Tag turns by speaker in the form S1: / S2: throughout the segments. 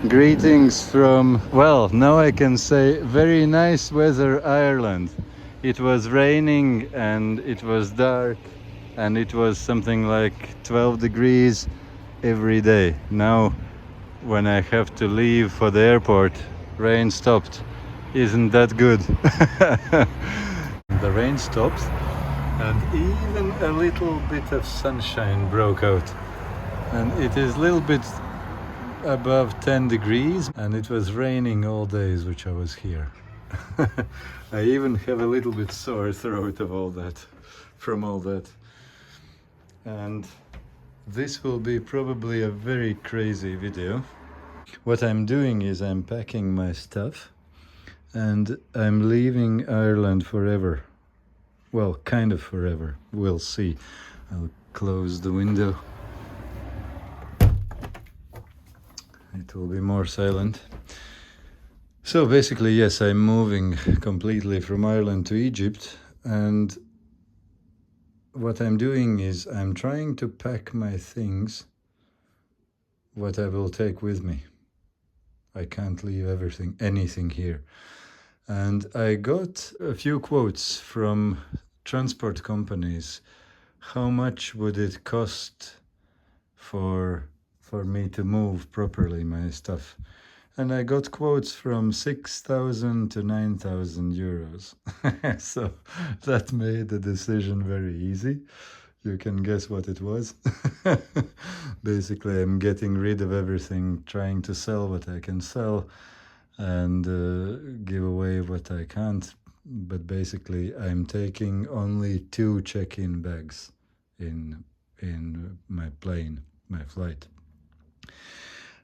S1: Greetings from, well, now I can say very nice weather Ireland. It was raining and it was dark and it was something like 12 degrees every day. Now when I have to leave for the airport, rain stopped. Isn't that good? The rain stopped and even a little bit of sunshine broke out. And it is a little bit above 10 degrees and it was raining all days which I was here. I even have a little bit sore throat of all that, from all that. And this will be probably a very crazy video. What I'm doing is I'm packing my stuff and I'm leaving Ireland forever. Well, kind of forever. We'll see. I'll close the window. It will be more silent. So basically, yes, I'm moving completely from Ireland to Egypt, and what I'm doing is I'm trying to pack my things, what I will take with me. I can't leave anything here. And I got a few quotes from transport companies. How much would it cost for me to move properly my stuff? And I got quotes from 6,000 to 9,000 euros. So that made the decision very easy. You can guess what it was. Basically, I'm getting rid of everything, trying to sell what I can sell and give away what I can't. But basically, I'm taking only 2 check-in bags in my plane, my flight.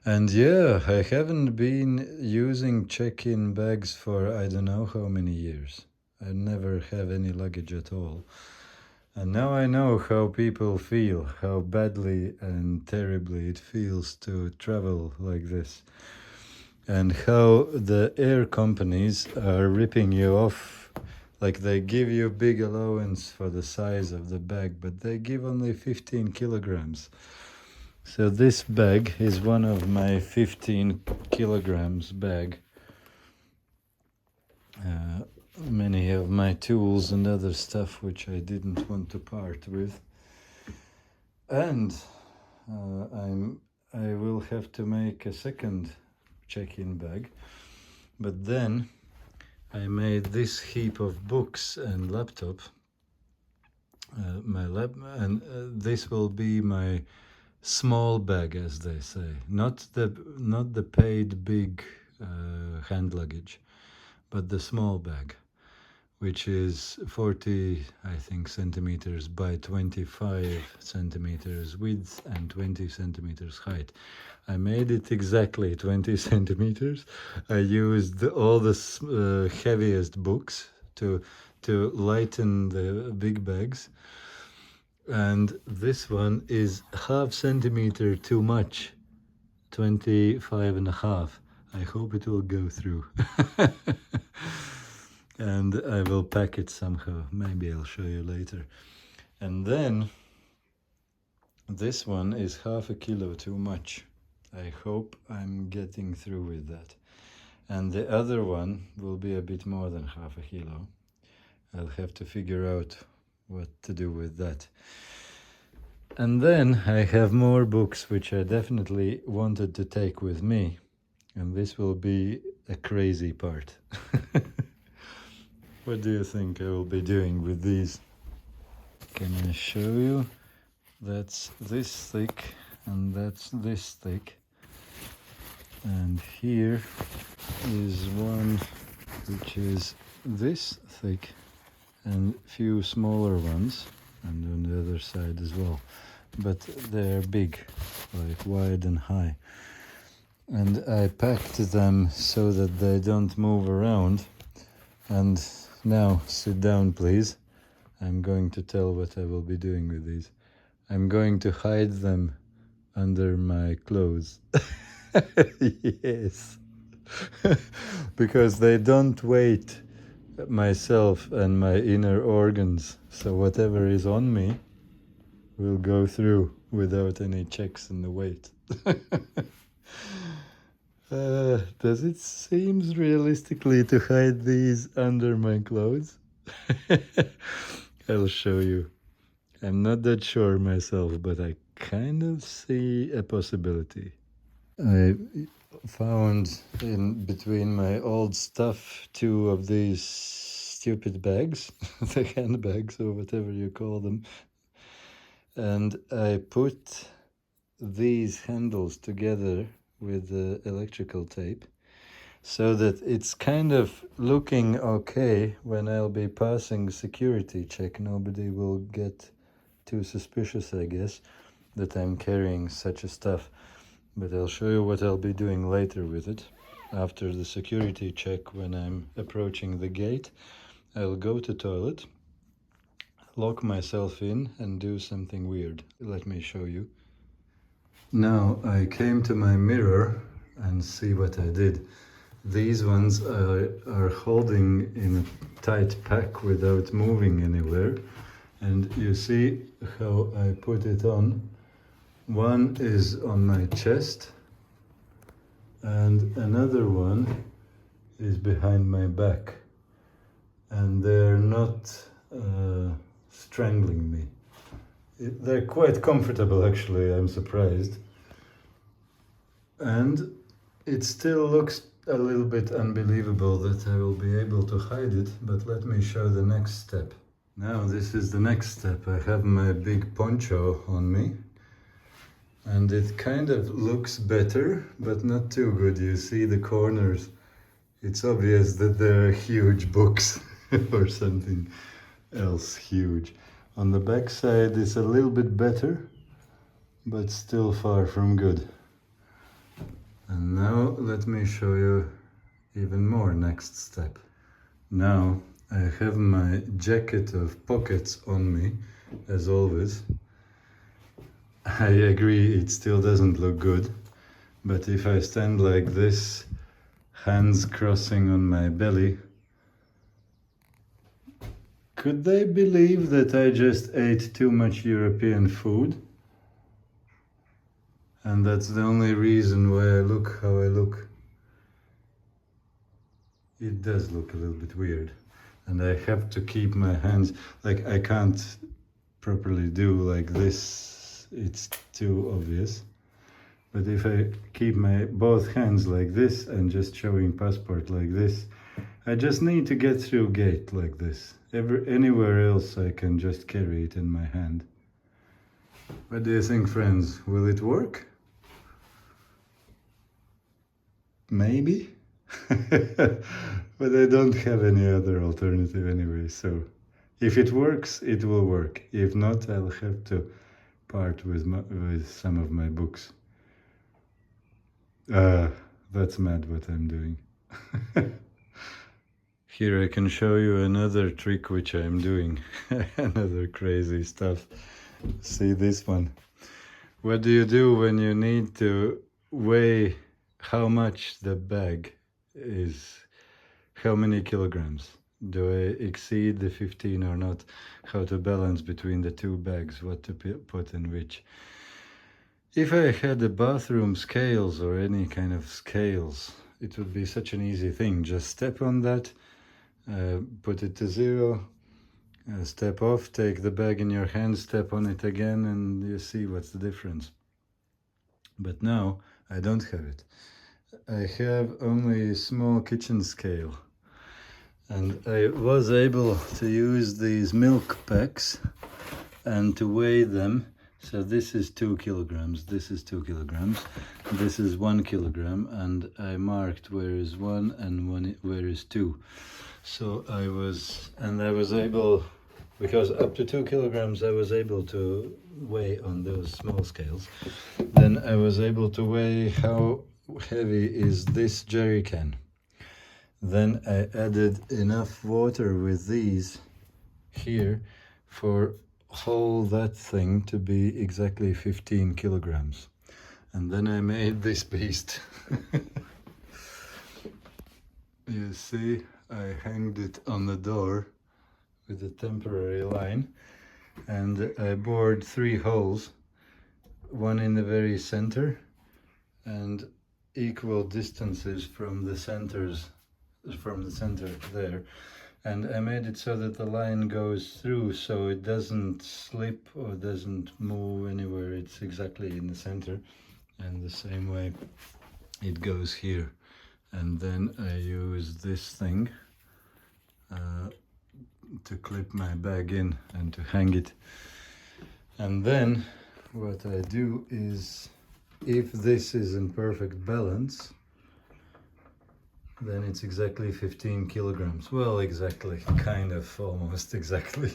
S1: And yeah, I haven't been using check-in bags for I don't know how many years. I never have any luggage at all. And now I know how people feel, how badly and terribly it feels to travel like this. And how the air companies are ripping you off. Like they give you big allowance for the size of the bag, but they give only 15 kilograms. So this bag is one of my 15 kilograms bag. Many of my tools and other stuff which I didn't want to part with. And I will have to make a second check-in bag. But then I made this heap of books and laptop. This will be my small bag, as they say, not the paid big hand luggage, but the small bag, which is 40, I think, centimeters by 25 centimeters width and 20 centimeters height. I made it exactly 20 centimeters. I used all the heaviest books to lighten the big bags. And this one is half centimeter too much, 25.5. I hope it will go through. And I will pack it somehow. Maybe I'll show you later. And then this one is half a kilo too much. I hope I'm getting through with that. And the other one will be a bit more than half a kilo. I'll have to figure out what to do with that. And then I have more books which I definitely wanted to take with me, and this will be a crazy part. What do you think I will be doing with these? Can I show you? That's this thick and that's this thick, and here is one which is this thick and few smaller ones, and on the other side as well, but they're big, like wide and high. And I packed them so that they don't move around. And now sit down, please. I'm going to tell what I will be doing with these. I'm going to hide them under my clothes. Yes. Because they don't weight myself and my inner organs, so whatever is on me will go through without any checks in the weight. Does it seem realistically to hide these under my clothes? I'll show you. I'm not that sure myself, but I kind of see a possibility. I found in between my old stuff 2 of these stupid bags, the handbags or whatever you call them, and I put these handles together with the electrical tape so that it's kind of looking okay when I'll be passing security check. Nobody will get too suspicious, I guess, that I'm carrying such a stuff. But I'll show you what I'll be doing later with it. After the security check, when I'm approaching the gate, I'll go to toilet, lock myself in and do something weird. Let me show you. Now I came to my mirror and see what I did. These ones are holding in a tight pack without moving anywhere. And you see how I put it on. One is on my chest and another one is behind my back. And they're not strangling me. They're quite comfortable, actually. I'm surprised. And it still looks a little bit unbelievable that I will be able to hide it, but let me show the next step. Now this is the next step. I have my big poncho on me and it kind of looks better, but not too good. You see the corners. It's obvious that there are huge books or something else huge. On the back side it's a little bit better, but still far from good. And now let me show you even more next step. Now I have my jacket of pockets on me, as always. I agree, it still doesn't look good, but if I stand like this, hands crossing on my belly, could they believe that I just ate too much European food? And that's the only reason why I look how I look. It does look a little bit weird. And I have to keep my hands, like I can't properly do like this, it's too obvious. But if I keep my both hands like this and just showing passport like this, I just need to get through gate like this. Anywhere else I can just carry it in my hand. What do you think, friends? Will it work? Maybe? But I don't have any other alternative anyway, so if it works, it will work. If not, I'll have to part with some of my books. That's mad what I'm doing. Here I can show you another trick which I'm doing. Another crazy stuff. See this one. What do you do when you need to weigh how much the bag is? How many kilograms? Do I exceed the 15 or not? How to balance between the 2 bags, what to put in which. If I had the bathroom scales or any kind of scales, it would be such an easy thing. Just step on that, put it to 0, step off, take the bag in your hand, step on it again, and you see what's the difference. But now I don't have it. I have only a small kitchen scale. And I was able to use these milk packs and to weigh them. So this is 2 kilograms, this is 2 kilograms, this is 1 kilogram, and I marked where is 1 and where is 2. So I was able, because up to 2 kilograms I was able to weigh on those small scales. Then I was able to weigh how heavy is this jerry can. Then I added enough water with these here for whole that thing to be exactly 15 kilograms. And then I made this beast. You see, I hanged it on the door with a temporary line, and I bored 3 holes, one in the very center, and equal distances from the center there, and I made it so that the line goes through, so it doesn't slip or doesn't move anywhere. It's exactly in the center, and the same way it goes here. And then I use this thing to clip my bag in and to hang it. And then what I do is, if this is in perfect balance, then it's exactly 15 kilograms. Well, exactly, kind of, almost exactly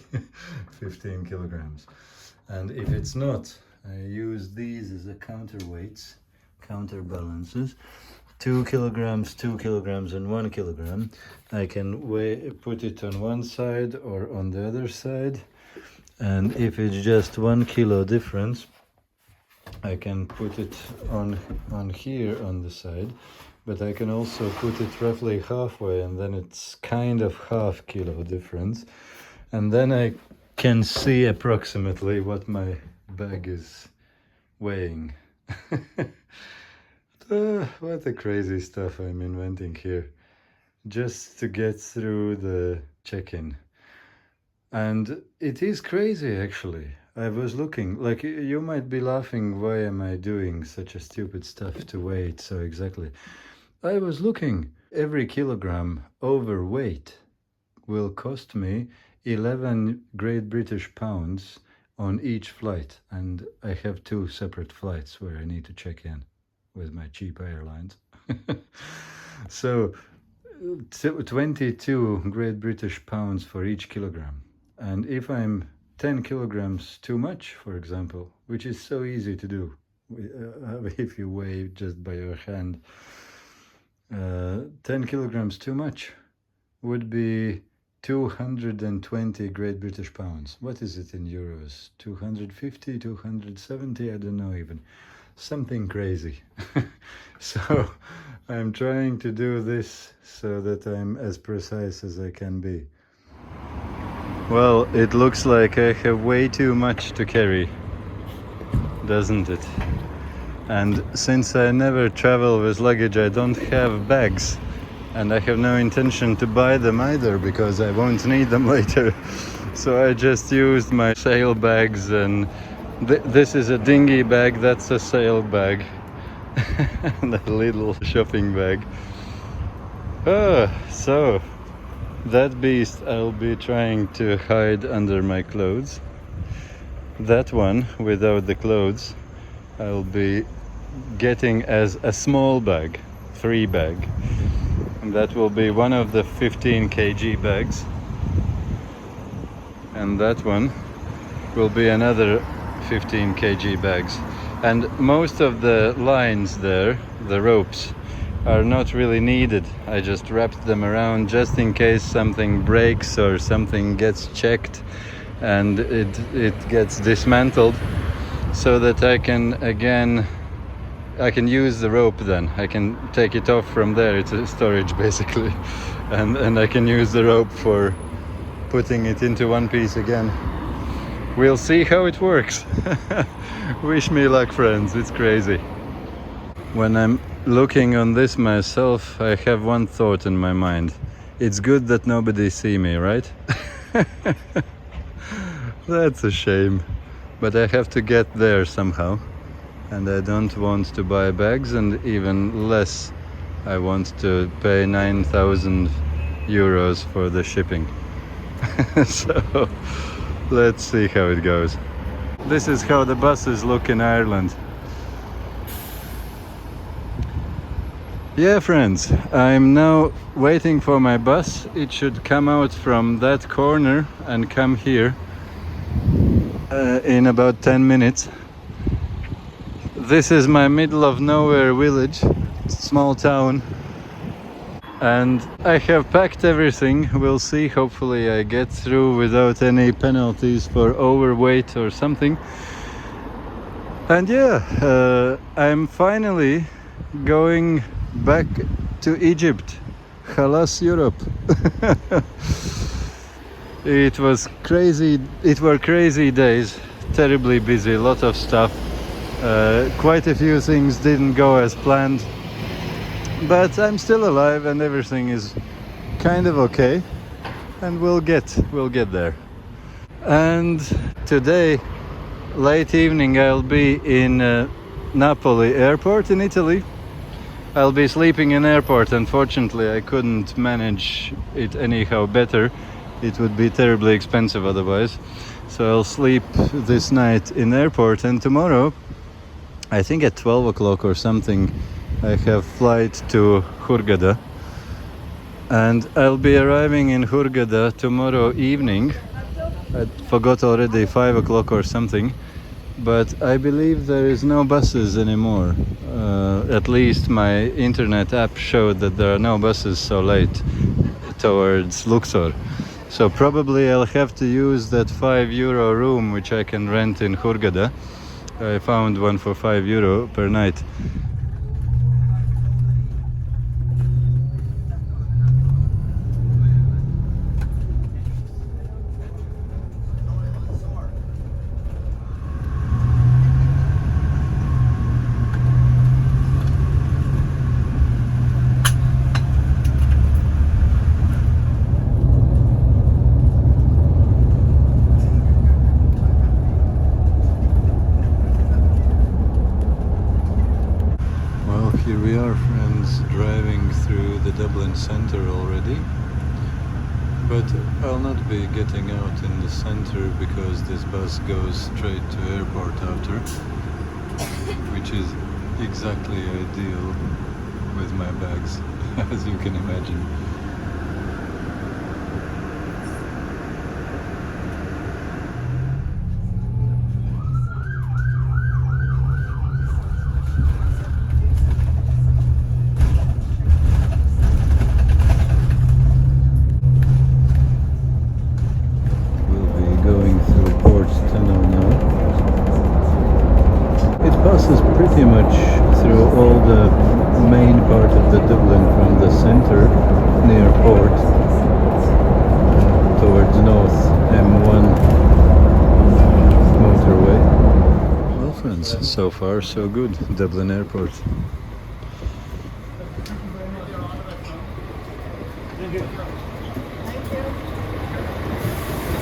S1: 15 kilograms. And if it's not, I use these as a counterweights, counterbalances. 2 kilograms, 2 kilograms, and 1 kilogram. I can put it on one side or on the other side. And if it's just 1 kilo difference, I can put it on here on the side. But I can also put it roughly halfway, and then it's kind of half kilo difference. And then I can see approximately what my bag is weighing. What a crazy stuff I'm inventing here, just to get through the check-in. And it is crazy, actually. I was looking, like, you might be laughing, why am I doing such a stupid stuff to weigh it so exactly? I was looking, every kilogram overweight will cost me 11 Great British pounds on each flight, and I have 2 separate flights where I need to check in with my cheap airlines. So 22 Great British pounds for each kilogram. And if I'm 10 kilograms too much, for example, which is so easy to do if you weigh just by your hand, 10 kilograms too much would be 220 Great British pounds. What is it in euros? 250, 270, I don't know even. Something crazy. So I'm trying to do this so that I'm as precise as I can be. Well, it looks like I have way too much to carry, doesn't it? And since I never travel with luggage, I don't have bags, and I have no intention to buy them either because I won't need them later. So I just used my sail bags, and this is a dinghy bag, that's a sail bag, and a little shopping bag. So that beast I'll be trying to hide under my clothes. That one without the clothes I'll be getting as a small bag, 3 bag, and that will be one of the 15 kg bags, and that one will be another 15 kg bags. And most of the lines there, the ropes, are not really needed. I just wrapped them around just in case something breaks or something gets checked and it gets dismantled, so that I can use the rope then. I can take it off from there, it's a storage basically, and I can use the rope for putting it into one piece again. We'll see how it works. Wish me luck, friends, it's crazy. When I'm looking on this myself, I have one thought in my mind. It's good that nobody see me, right? That's a shame. But I have to get there somehow. And I don't want to buy bags, and even less I want to pay 9,000 euros for the shipping. So let's see how it goes. This is how the buses look in Ireland. Yeah, friends, I'm now waiting for my bus. It should come out from that corner and come here in about 10 minutes. This is my middle of nowhere village, small town, and I have packed everything. We'll see, hopefully I get through without any penalties for overweight or something. And yeah, I'm finally going back to Egypt. Halas, Europe. It was crazy. It were crazy days, terribly busy, a lot of stuff. Quite a few things didn't go as planned, but I'm still alive and everything is kind of okay, and we'll get there. And today, late evening, I'll be in Napoli airport in Italy. I'll be sleeping in airport. Unfortunately, I couldn't manage it anyhow better. It would be terribly expensive otherwise. So I'll sleep this night in airport, and tomorrow, I think at 12 o'clock or something, I have flight to Hurghada. And I'll be arriving in Hurghada tomorrow evening. I forgot already, 5 o'clock or something. But I believe there is no buses anymore. At least my internet app showed that there are no buses so late towards Luxor. So probably I'll have to use that €5 room which I can rent in Hurghada. I found one for €5 per night. Here we are, friends, driving through the Dublin centre already, but I'll not be getting out in the centre because this bus goes straight to airport after, which is exactly ideal with my bags, as you can imagine. Passes pretty much through all the main part of the Dublin from the centre near port towards north M1 motorway. Well, friends, so far so good. Dublin airport.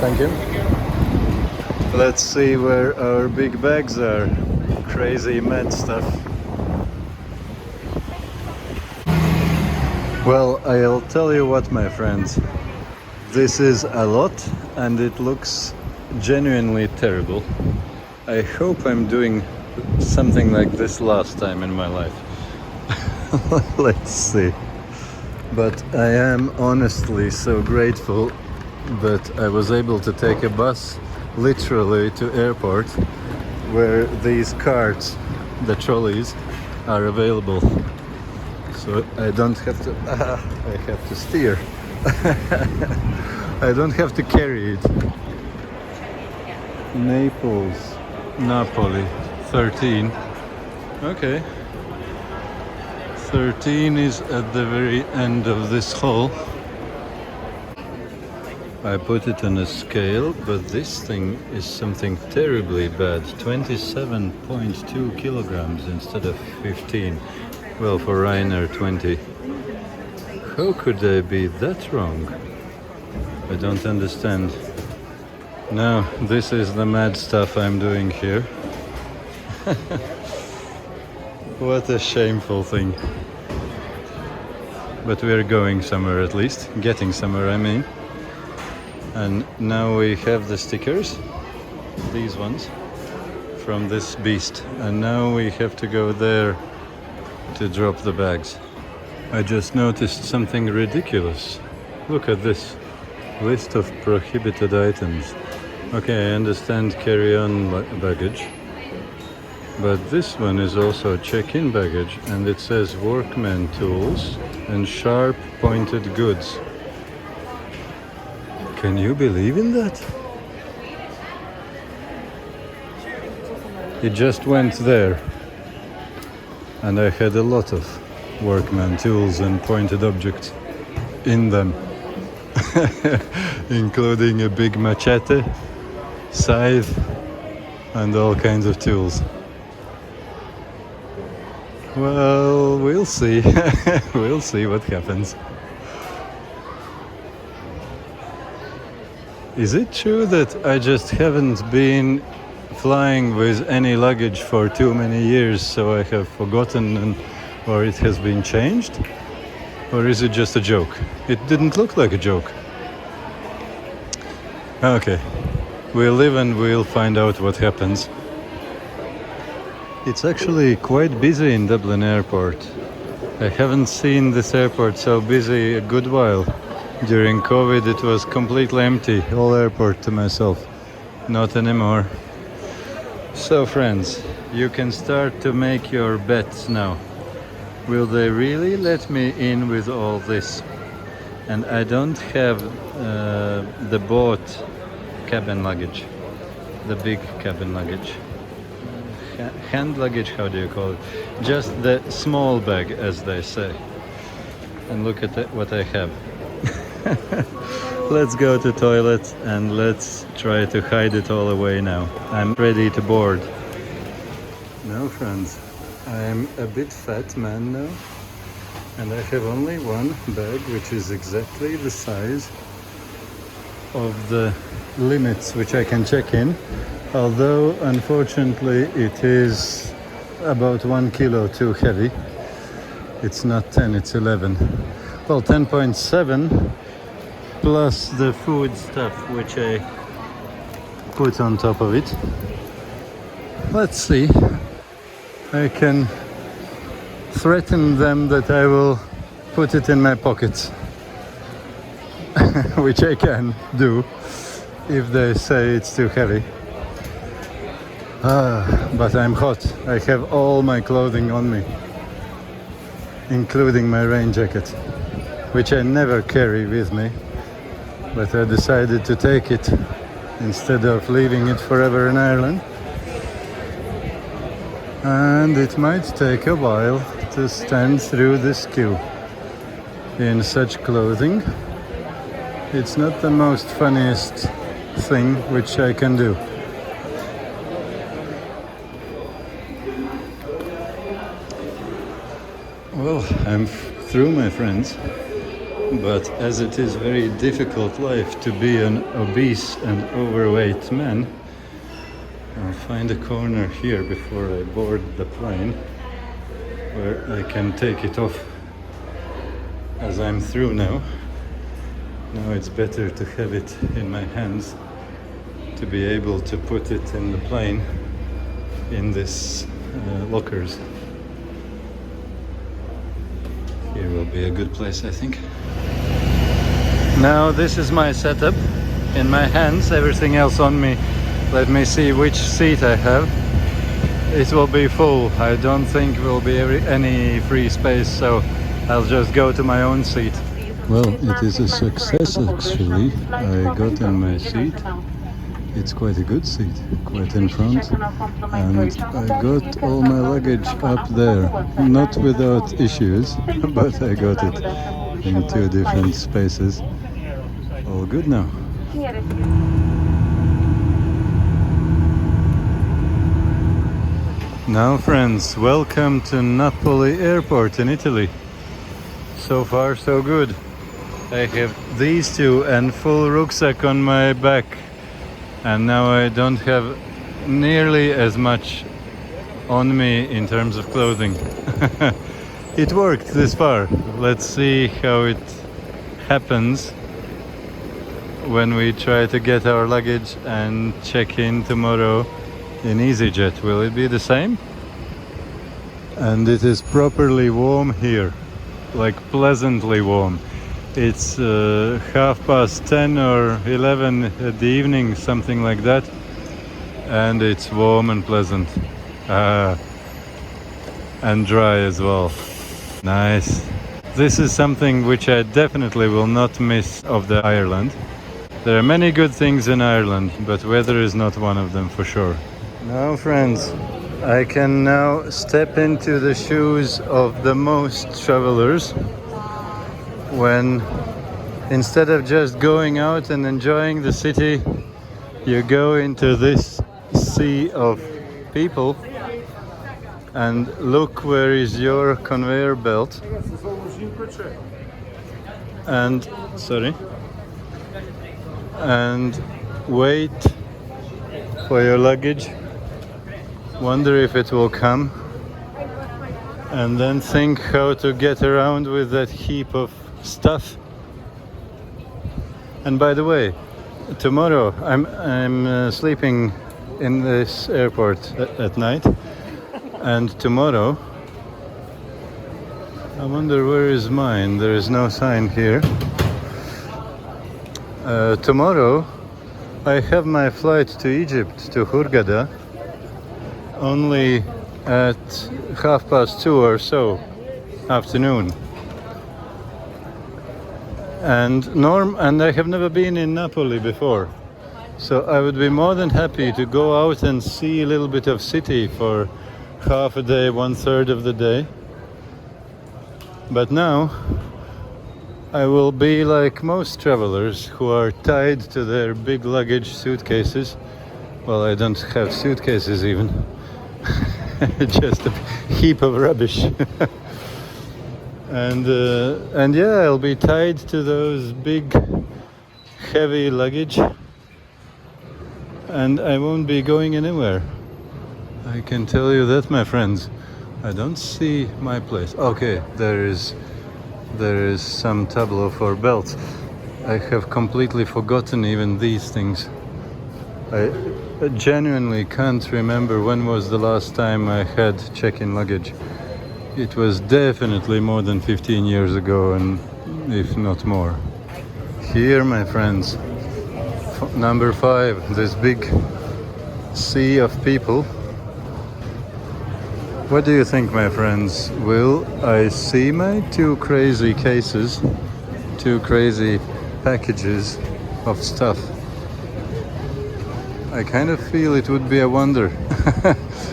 S1: Thank you. Let's see where our big bags are. Crazy mad stuff. Well, I'll tell you what, my friends, this is a lot and it looks genuinely terrible. I hope I'm doing something like this last time in my life. Let's see. But I am honestly so grateful that I was able to take a bus literally to airport, where these carts, the trolleys, are available. So I don't have to, I have to steer. I don't have to carry it. Napoli, 13. Okay. 13 is at the very end of this hall. I put it on a scale, but this thing is something terribly bad. 27.2 kilograms instead of 15. Well, for Ryanair 20. How could I be that wrong? I don't understand. Now, this is the mad stuff I'm doing here. What a shameful thing. But we're going somewhere at least. Getting somewhere, I mean. And now we have the stickers, these ones, from this beast. And now we have to go there to drop the bags. I just noticed something ridiculous. Look at this. List of prohibited items. Okay, I understand carry-on baggage. But this one is also check-in baggage, and it says workman tools and sharp pointed goods. Can you believe in that? It just went there. And I had a lot of workman tools and pointed objects in them. Including a big machete, scythe, and all kinds of tools. Well, we'll see. We'll see what happens. Is it true that I just haven't been flying with any luggage for too many years, so I have forgotten or it has been changed? Or is it just a joke? It didn't look like a joke. Okay, we'll live and we'll find out what happens. It's actually quite busy in Dublin airport. I haven't seen this airport so busy a good while. During COVID it was completely empty, whole airport to myself. Not anymore. So friends, you can start to make your bets now. Will they really let me in with all this? And I don't have the bought cabin luggage, the big cabin luggage. Hand luggage, how do you call it? Just the small bag, as they say. And look at what I have. Let's go to toilet and let's try to hide it all away now. I'm ready to board. Now friends, I'm a bit fat man now, and I have only one bag which is exactly the size of the limits which I can check in, although unfortunately it is about 1 kilo too heavy. It's not 10, it's 11. Well, 10.7 plus the food stuff which I put on top of it. Let's see. I can threaten them that I will put it in my pockets, which I can do if they say it's too heavy. But I'm hot. I have all my clothing on me, including my rain jacket, which I never carry with me, but I decided to take it instead of leaving it forever in Ireland. And it might take a while to stand through this queue in such clothing. It's not the most funniest thing which I can do. Well, I'm through, my friends, but as it is very difficult life to be an obese and overweight man, I'll find a corner here before I board the plane where I can take it off. As I'm through now it's better to have it in my hands to be able to put it in the plane in this lockers. Here will be a good place, I think. Now this is my setup. In my hands, everything else on me. Let me see which seat I have. It will be full. I don't think will be any free space, so I'll just go to my own seat. Well, it is a success actually. I got in my seat. It's quite a good seat, quite in front, and I got all my luggage up there, not without issues, but I got it in 2 different spaces. All good now. Now friends, welcome to Napoli airport in Italy. So far so good. I have these two and full rucksack on my back. And now I don't have nearly as much on me in terms of clothing. It worked this far. Let's see how it happens when we try to get our luggage and check in tomorrow in EasyJet. Will it be the same? And it is properly warm here, like pleasantly warm. It's 10:30 or 11 at the evening, something like that, and it's warm and pleasant, and dry as well. Nice. This is something which I definitely will not miss of the Ireland. There are many good things in Ireland, but weather is not one of them for sure. Now friends, I can now step into the shoes of the most travelers when instead of just going out and enjoying the city, you go into this sea of people And look where is your conveyor belt. And sorry. And wait for your luggage. Wonder if it will come. And then think how to get around with that heap of stuff. And by the way, tomorrow I'm sleeping in this airport at night, and tomorrow I wonder where is mine. There is no sign here. Tomorrow I have my flight to Egypt, to Hurghada, only at 2:30 or so afternoon. And I have never been in Napoli before, so I would be more than happy to go out and see a little bit of city for half a day, 1/3 of the day. But now I will be like most travelers who are tied to their big luggage suitcases. Well, I don't have suitcases even. Just a heap of rubbish. And yeah, I'll be tied to those big heavy luggage, and I won't be going anywhere. I can tell you that, my friends. I don't see my place. Okay, there is some tableau for belts. I have completely forgotten even these things. I genuinely can't remember when was the last time I had check-in luggage. It was definitely more than 15 years ago, and if not more. Here, my friends, number 5, this big sea of people. What do you think, my friends? Will I see my 2 crazy cases, 2 crazy packages of stuff? I kind of feel it would be a wonder,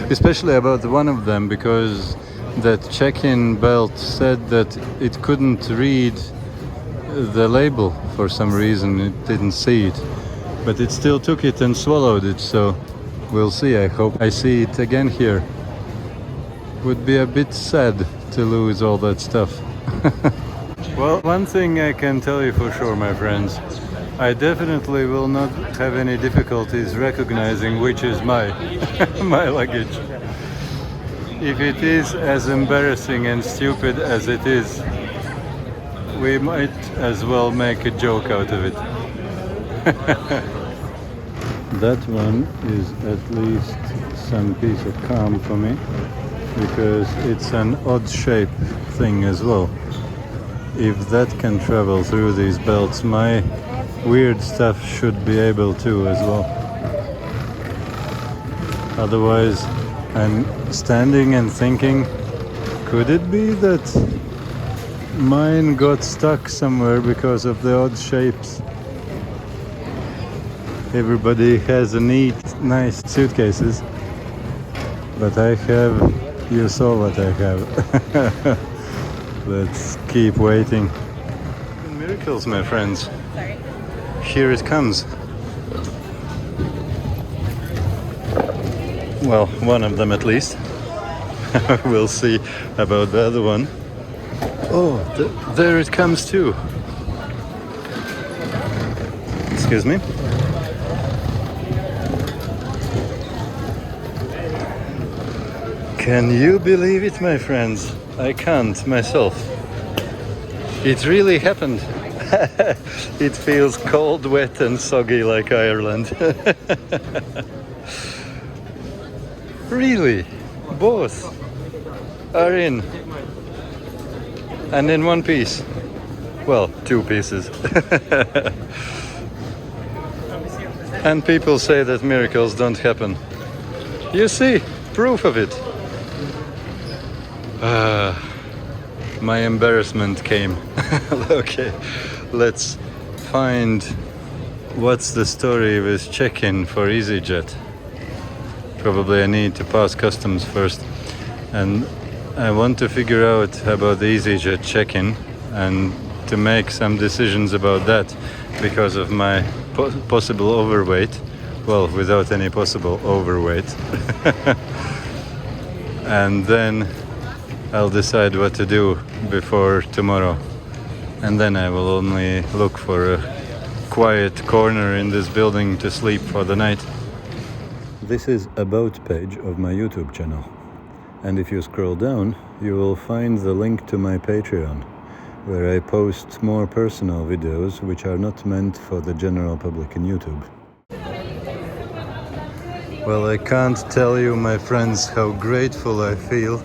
S1: especially about one of them, because that check-in belt said that it couldn't read the label for some reason. It didn't see it, but it still took it and swallowed it, so we'll see. I hope I see it again here. Would be a bit sad to lose all that stuff. Well, one thing I can tell you for sure, my friends, I definitely will not have any difficulties recognizing which is my my luggage. If it is as embarrassing and stupid as it is, we might as well make a joke out of it. That one is at least some piece of calm for me, because it's an odd shape thing as well. If that can travel through these belts, my weird stuff should be able to as well. Otherwise, I'm standing and thinking, could it be that mine got stuck somewhere because of the odd shapes? Everybody has a neat, nice suitcases, but I have, you saw what I have. Let's keep waiting. Miracles, my friends.
S2: Sorry.
S1: Here it comes. Well, one of them at least. We'll see about the other one. Oh, there it comes too. Excuse me. Can you believe it, my friends? I can't myself. It really happened. It feels cold, wet and soggy like Ireland. Really? Both are in. And in one piece. Well, 2 pieces. And people say that miracles don't happen. You see, proof of it. My embarrassment came. Okay, let's find what's the story with check-in for EasyJet. Probably I need to pass customs first, and I want to figure out about the EasyJet check-in and to make some decisions about that because of my possible overweight. Well, without any possible overweight. and then I'll decide what to do before tomorrow. And then I will only look for a quiet corner in this building to sleep for the night. This is about page of my YouTube channel. And if you scroll down, you will find the link to my Patreon, where I post more personal videos which are not meant for the general public in YouTube. Well, I can't tell you, my friends, how grateful I feel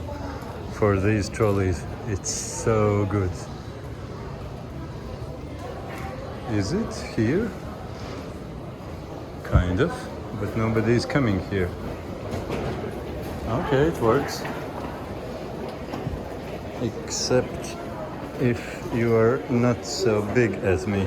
S1: for these trolleys. It's so good. Is it here? Kind of, but nobody's coming here. Okay, it works. Except if you are not so big as me.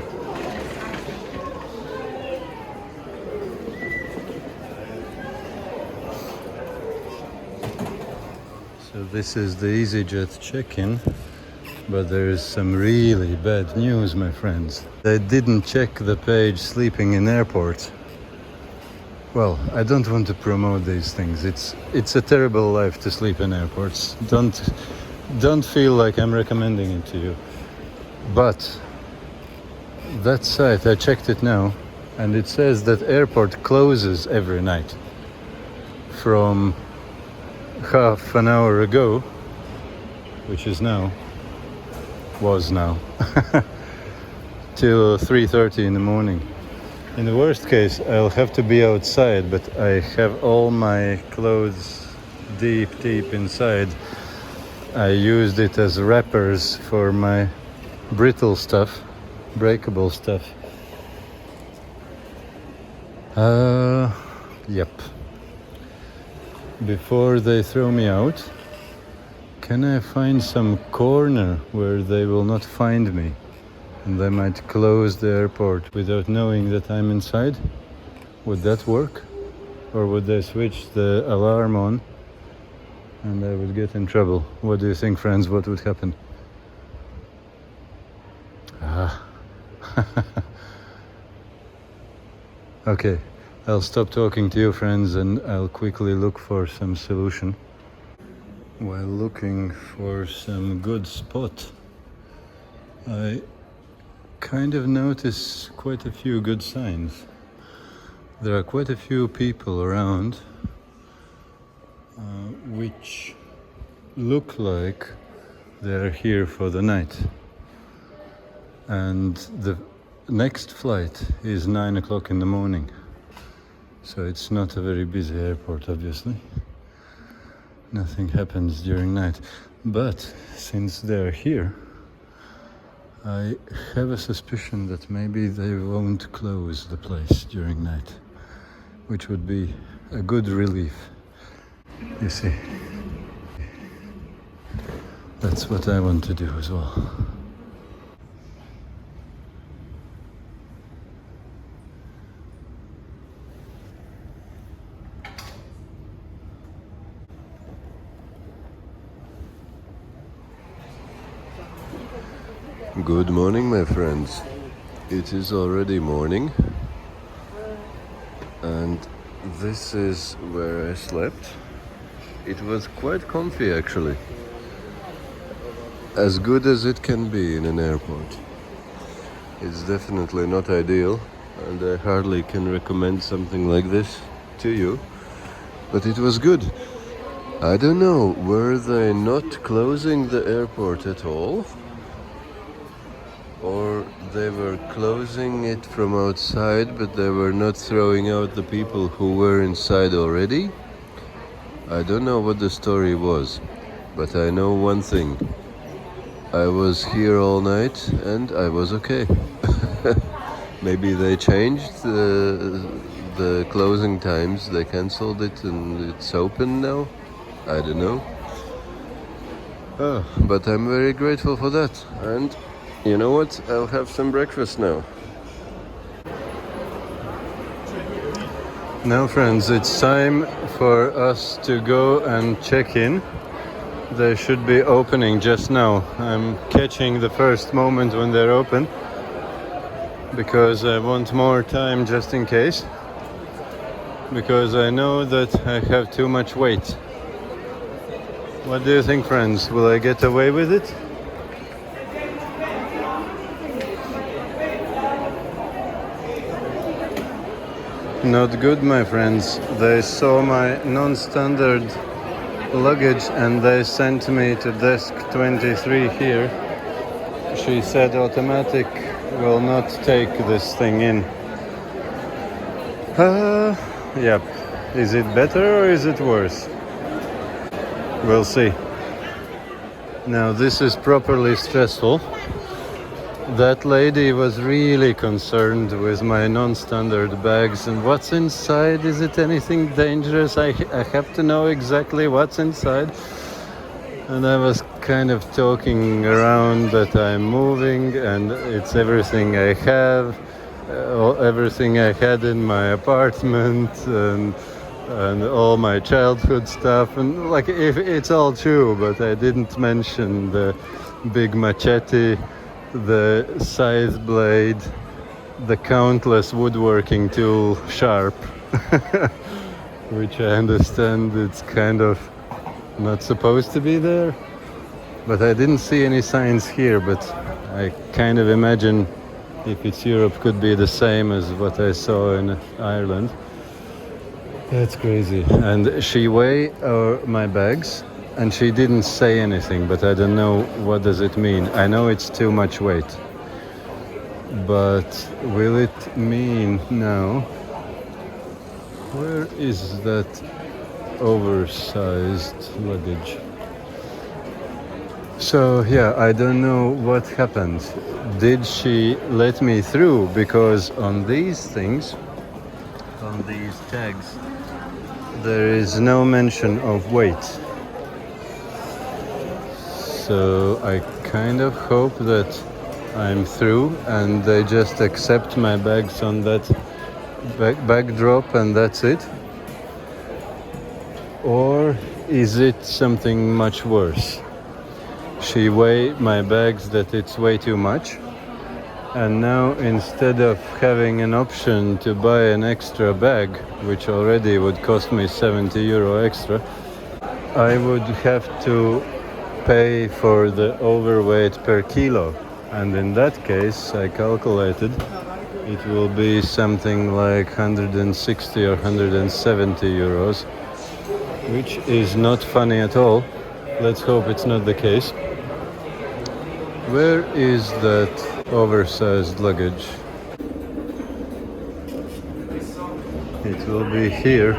S1: So this is the EasyJet check-in, but there is some really bad news, my friends. I didn't check the page sleeping in airports. Well, I don't want to promote these things. It's a terrible life to sleep in airports. Don't feel like I'm recommending it to you. But that site, I checked it now, and it says that airport closes every night from half an hour ago, which is now, was now, till 3:30 in the morning. In the worst case, I'll have to be outside, but I have all my clothes deep inside. I used it as wrappers for my brittle stuff, breakable stuff. Yep. Before they throw me out, can I find some corner where they will not find me? And they might close the airport without knowing that I'm inside? Would that work? Or would they switch the alarm on and I would get in trouble? What do you think, friends? What would happen? Okay, I'll stop talking to you, friends, and I'll quickly look for some solution. While looking for some good spot, I kind of notice quite a few good signs. There are quite a few people around which look like they're here for the night. And the next flight is 9 o'clock in the morning. So it's not a very busy airport, obviously. Nothing happens during night. But since they're here, I have a suspicion that maybe they won't close the place during night, which would be a good relief. You see, that's what I want to do as well. Good morning, my friends. It is already morning, and this is where I slept. It was quite comfy, actually. As good as it can be in an airport. It's definitely not ideal, and I hardly can recommend something like this to you, but it was good. I don't know, were they not closing the airport at all? Or they were closing it from outside, but they were not throwing out the people who were inside already? I don't know what the story was, but I know one thing. I was here all night and I was okay. Maybe they changed the closing times, they cancelled it and it's open now? I don't know. But I'm very grateful for that. And you know what? I'll have some breakfast now. Now, friends, it's time for us to go and check in. They should be opening just now. I'm catching the first moment when they're open because I want more time just in case. Because I know that I have too much weight. What do you think, friends? Will I get away with it? Not good, my friends. They saw my non-standard luggage and they sent me to desk 23 here. She said automatic will not take this thing in. Yep. Is it better or is it worse? We'll see. Now this is properly stressful. That lady was really concerned with my non-standard bags and what's inside. Is it anything dangerous? I have to know exactly what's inside. And I was kind of talking around that I'm moving and it's everything I have, everything I had in my apartment and all my childhood stuff, and like if it's all true, but I didn't mention the big machete, the scythe blade, the countless woodworking tool sharp, which I understand it's kind of not supposed to be there, but I didn't see any signs here. But I kind of imagine if it's Europe could be the same as what I saw in Ireland. That's crazy. And she weighed my bags and she didn't say anything, but I don't know what does it mean. I know it's too much weight, but will it mean now? Where is that oversized luggage? So yeah, I don't know what happened. Did she let me through? Because on these things, on these tags, there is no mention of weight. So I kind of hope that I'm through and they just accept my bags on that bag drop and that's it. Or is it something much worse? She weighed my bags that it's way too much. And now instead of having an option to buy an extra bag, which already would cost me 70 euro extra, I would have to pay for the overweight per kilo. And in that case, I calculated it will be something like 160 or 170 euros, which is not funny at all. Let's hope it's not the case. Where is that oversized luggage? It will be here.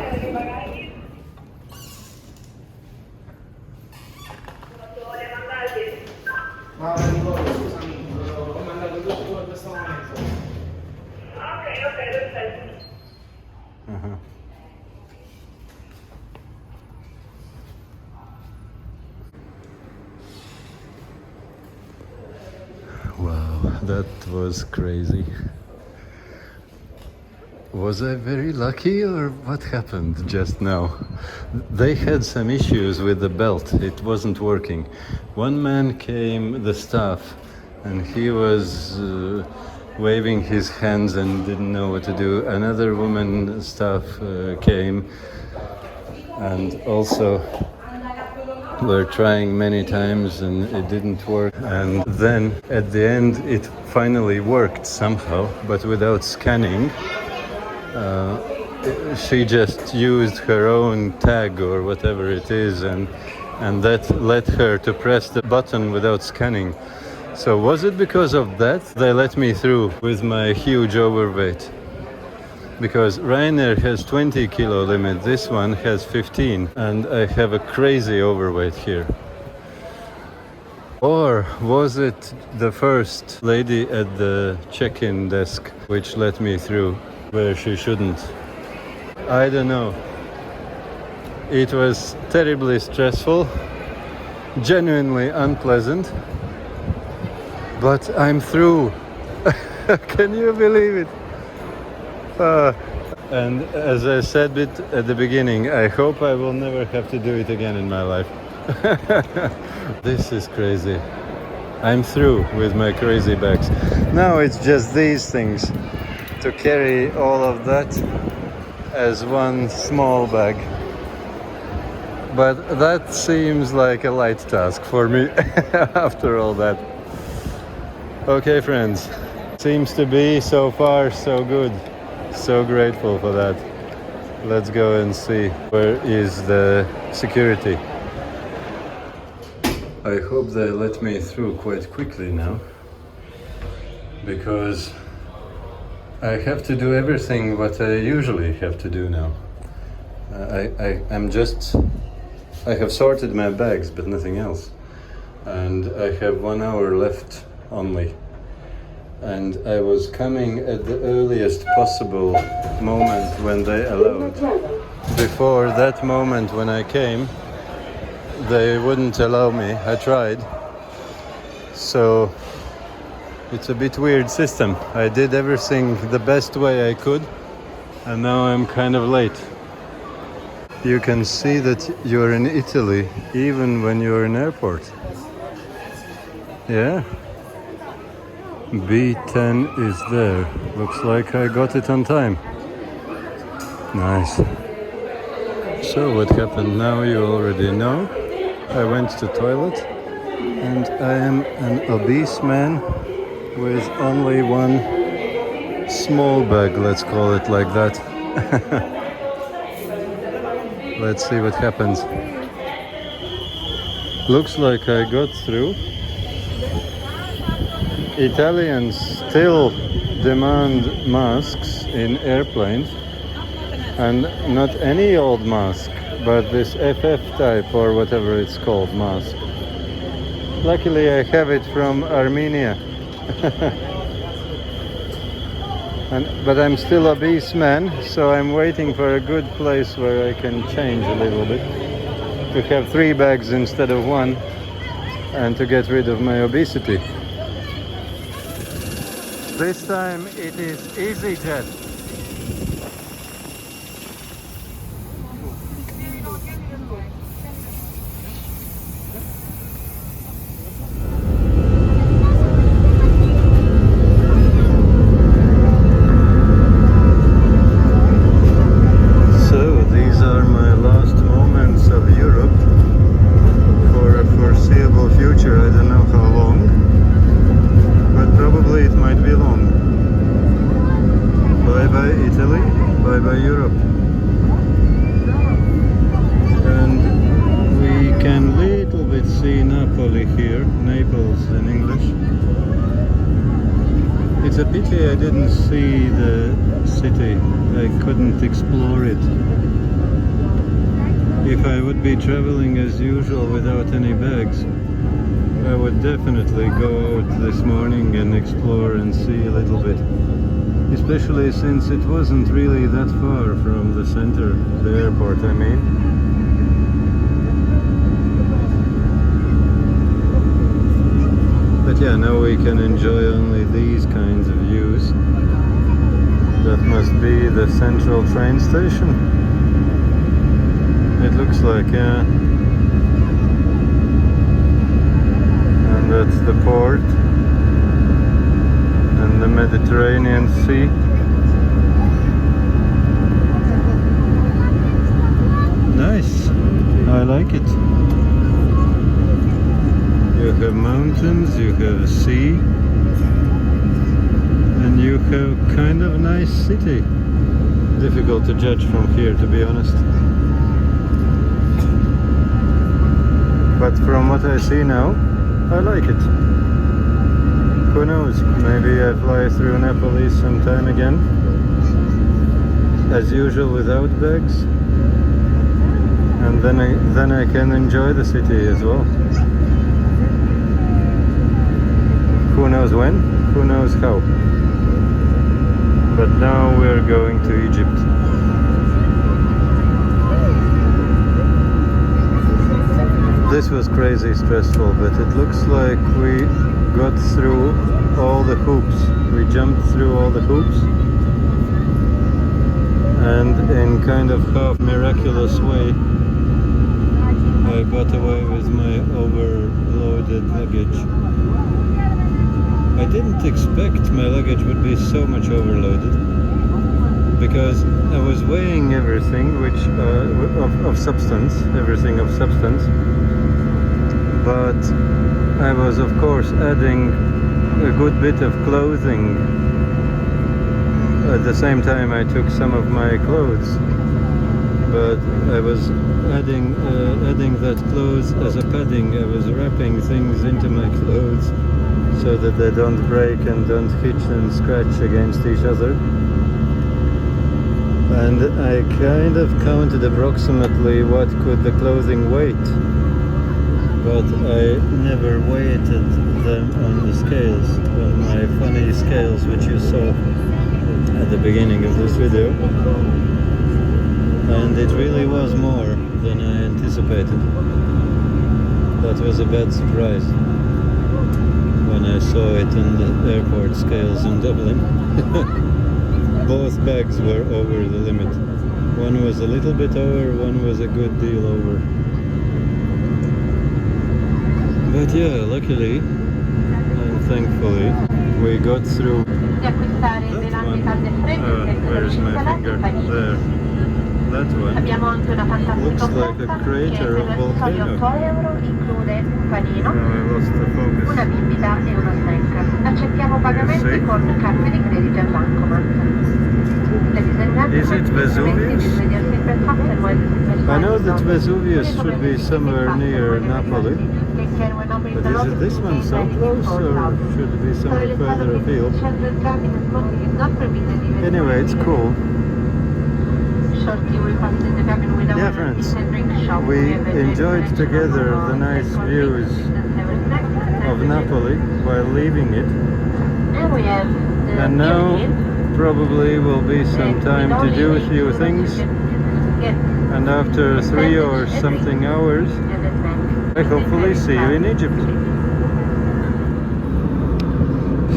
S1: Wow, that was crazy. Was I very lucky or what happened just now? They had some issues with the belt, it wasn't working. One man came, the staff, and he was waving his hands and didn't know what to do. Another woman staff came and also were trying many times and it didn't work. And then at the end it finally worked somehow, but without scanning. She just used her own tag or whatever it is, and that led her to press the button without scanning. So was it because of that they let me through with my huge overweight? Because Ryanair has 20 kilo limit, this one has 15, and I have a crazy overweight here. Or was it the first lady at the check-in desk which let me through where she shouldn't? I don't know. It was terribly stressful, genuinely unpleasant, but I'm through. Can you believe it? And as I said it at the beginning, I hope I will never have to do it again in my life. This is crazy. I'm through with my crazy bags. Now it's just these things to carry all of that as one small bag. But that seems like a light task for me after all that. Okay, friends. Seems to be so far so good. So grateful for that. Let's go and see where is the security. I hope they let me through quite quickly now, because I have to do everything what I usually have to do now. I have sorted my bags, but nothing else. And I have 1 hour left only. And I was coming at the earliest possible moment when they allowed. Before that moment when I came, they wouldn't allow me. I tried. So it's a bit weird system. I did everything the best way I could, and now I'm kind of late. You can see that you're in Italy even when you're in airport. Yeah. B10 is there. Looks like I got it on time. Nice. So what happened now you already know. I went to toilet and I am an obese man with only one small bag, let's call it like that. Let's see what happens. Looks like I got through. Italians still demand masks in airplanes, and not any old mask, but this FF type or whatever it's called mask. Luckily I have it from Armenia. But I'm still obese man, so I'm waiting for a good place where I can change a little bit, to have 3 bags instead of 1, and to get rid of my obesity. This time it is EasyJet. So these are my last moments of Europe for a foreseeable future. I don't know how long, but probably it might be long. Bye bye Italy, bye bye Europe. And we can little bit see Napoli here, Naples in English. It's a pity I didn't see the city. I couldn't explore it. If I would be traveling as usual without any bags, I would definitely go out this morning and explore and see a little bit. Especially since it wasn't really that far from the center, the airport I mean. But yeah, now we can enjoy only these kinds of views. That must be the central train station. It looks like, yeah. And that's the port. And the Mediterranean Sea. Nice. I like it. You have mountains, you have a sea, and you have kind of a nice city. Difficult to judge from here, to be honest. But from what I see now, I like it. Who knows, maybe I fly through Napoli sometime again, as usual without bags, and then I can enjoy the city as well. Who knows when, who knows how. But now we're going to Egypt. This was crazy stressful, but it looks like we got through all the hoops. We jumped through all the hoops, and in kind of half miraculous way I got away with my overloaded luggage. I didn't expect my luggage would be so much overloaded, because I was weighing everything which of substance, everything of substance, but I was of course adding a good bit of clothing. At the same time I took some of my clothes, but I was adding that clothes as a padding. I was wrapping things into my clothes so that they don't break and don't hitch and scratch against each other. And I kind of counted approximately what could the clothing weight, but I never weighted them on the scales, on my funny scales which you saw at the beginning of this video. And it really was more than I anticipated. That was a bad surprise when I saw it in the airport scales in Dublin. Both bags were over the limit. One was a little bit over, one was a good deal over. But yeah, luckily and thankfully we got through that one. Where's my finger? There. That one looks like a crater of volcano. Oh, I lost the focus. Is it Vesuvius? I know that Vesuvius should be somewhere near Napoli, but is it this one so close, or should it be somewhere further afield? Anyway, it's cool. Yeah, friends, we enjoyed together the nice views of Napoli while leaving it, and now probably will be some time to do a few things, and after 3 or something hours I hopefully see you in Egypt.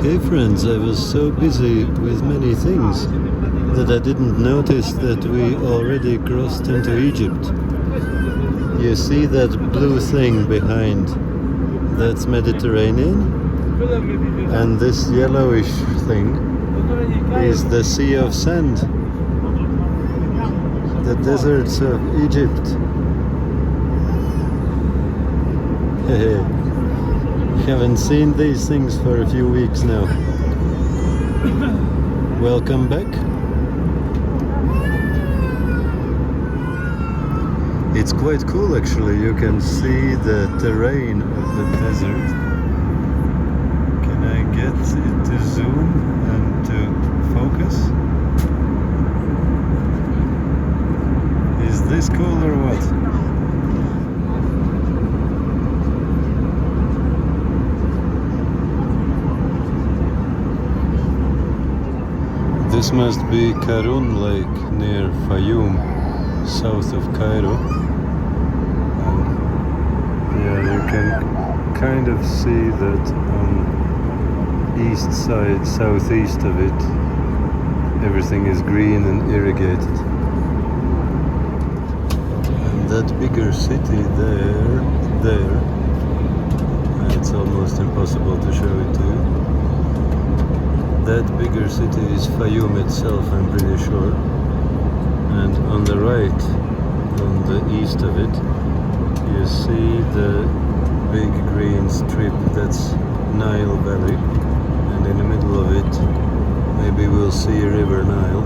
S1: Hey friends, I was so busy with many things that I didn't notice that we already crossed into Egypt. You see that blue thing behind? That's Mediterranean, and this yellowish thing is the Sea of Sand, the deserts of Egypt. Haven't seen these things for a few weeks now. Welcome back. It's quite cool actually, you can see the terrain of the desert. Can I get it to zoom and to focus? Is this cool or what? This must be Karun Lake near Fayoum, south of Cairo. Yeah, you can kind of see that on east side, southeast of it, everything is green and irrigated. And that bigger city there, it's almost impossible to show it to you. That bigger city is Fayoum itself, I'm pretty sure. And on the right, on the east of it, you see the big green strip, that's Nile Valley, and in the middle of it maybe we'll see River Nile.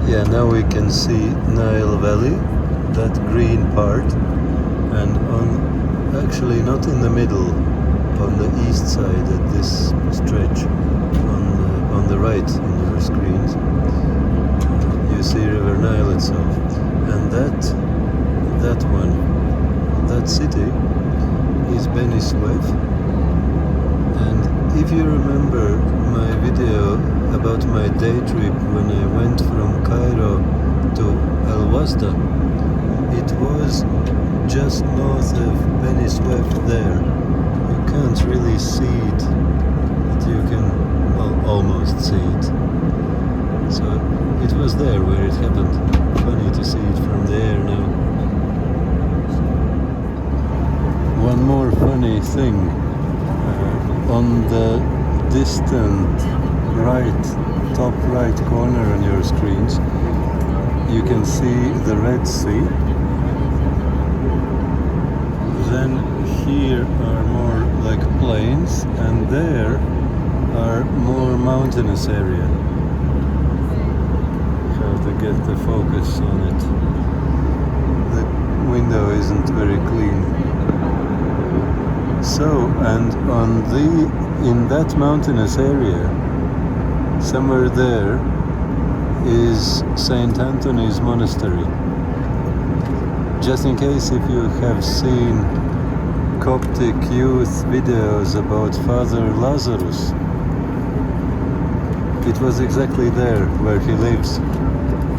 S1: Yeah, now we can see Nile Valley, that green part, and actually not in the middle, on the east side at this stretch, on the right in your screens, you see River Nile itself, and that city is Beni Suef. And if you remember my video about my day trip when I went from Cairo to Al Wasda, it was just north of Beni Suef there. You can't really see it, but you can, well, almost see it. So it was there where it happened. Funny to see it from the air now. One more funny thing, on the distant right, top right corner on your screens, you can see the Red Sea. Then here are more like plains, and there are more mountainous area. How to get the focus on it. The window isn't very clean. So, and in that mountainous area, somewhere there is Saint Anthony's Monastery. Just in case if you have seen Coptic youth videos about Father Lazarus, it was exactly there where he lives.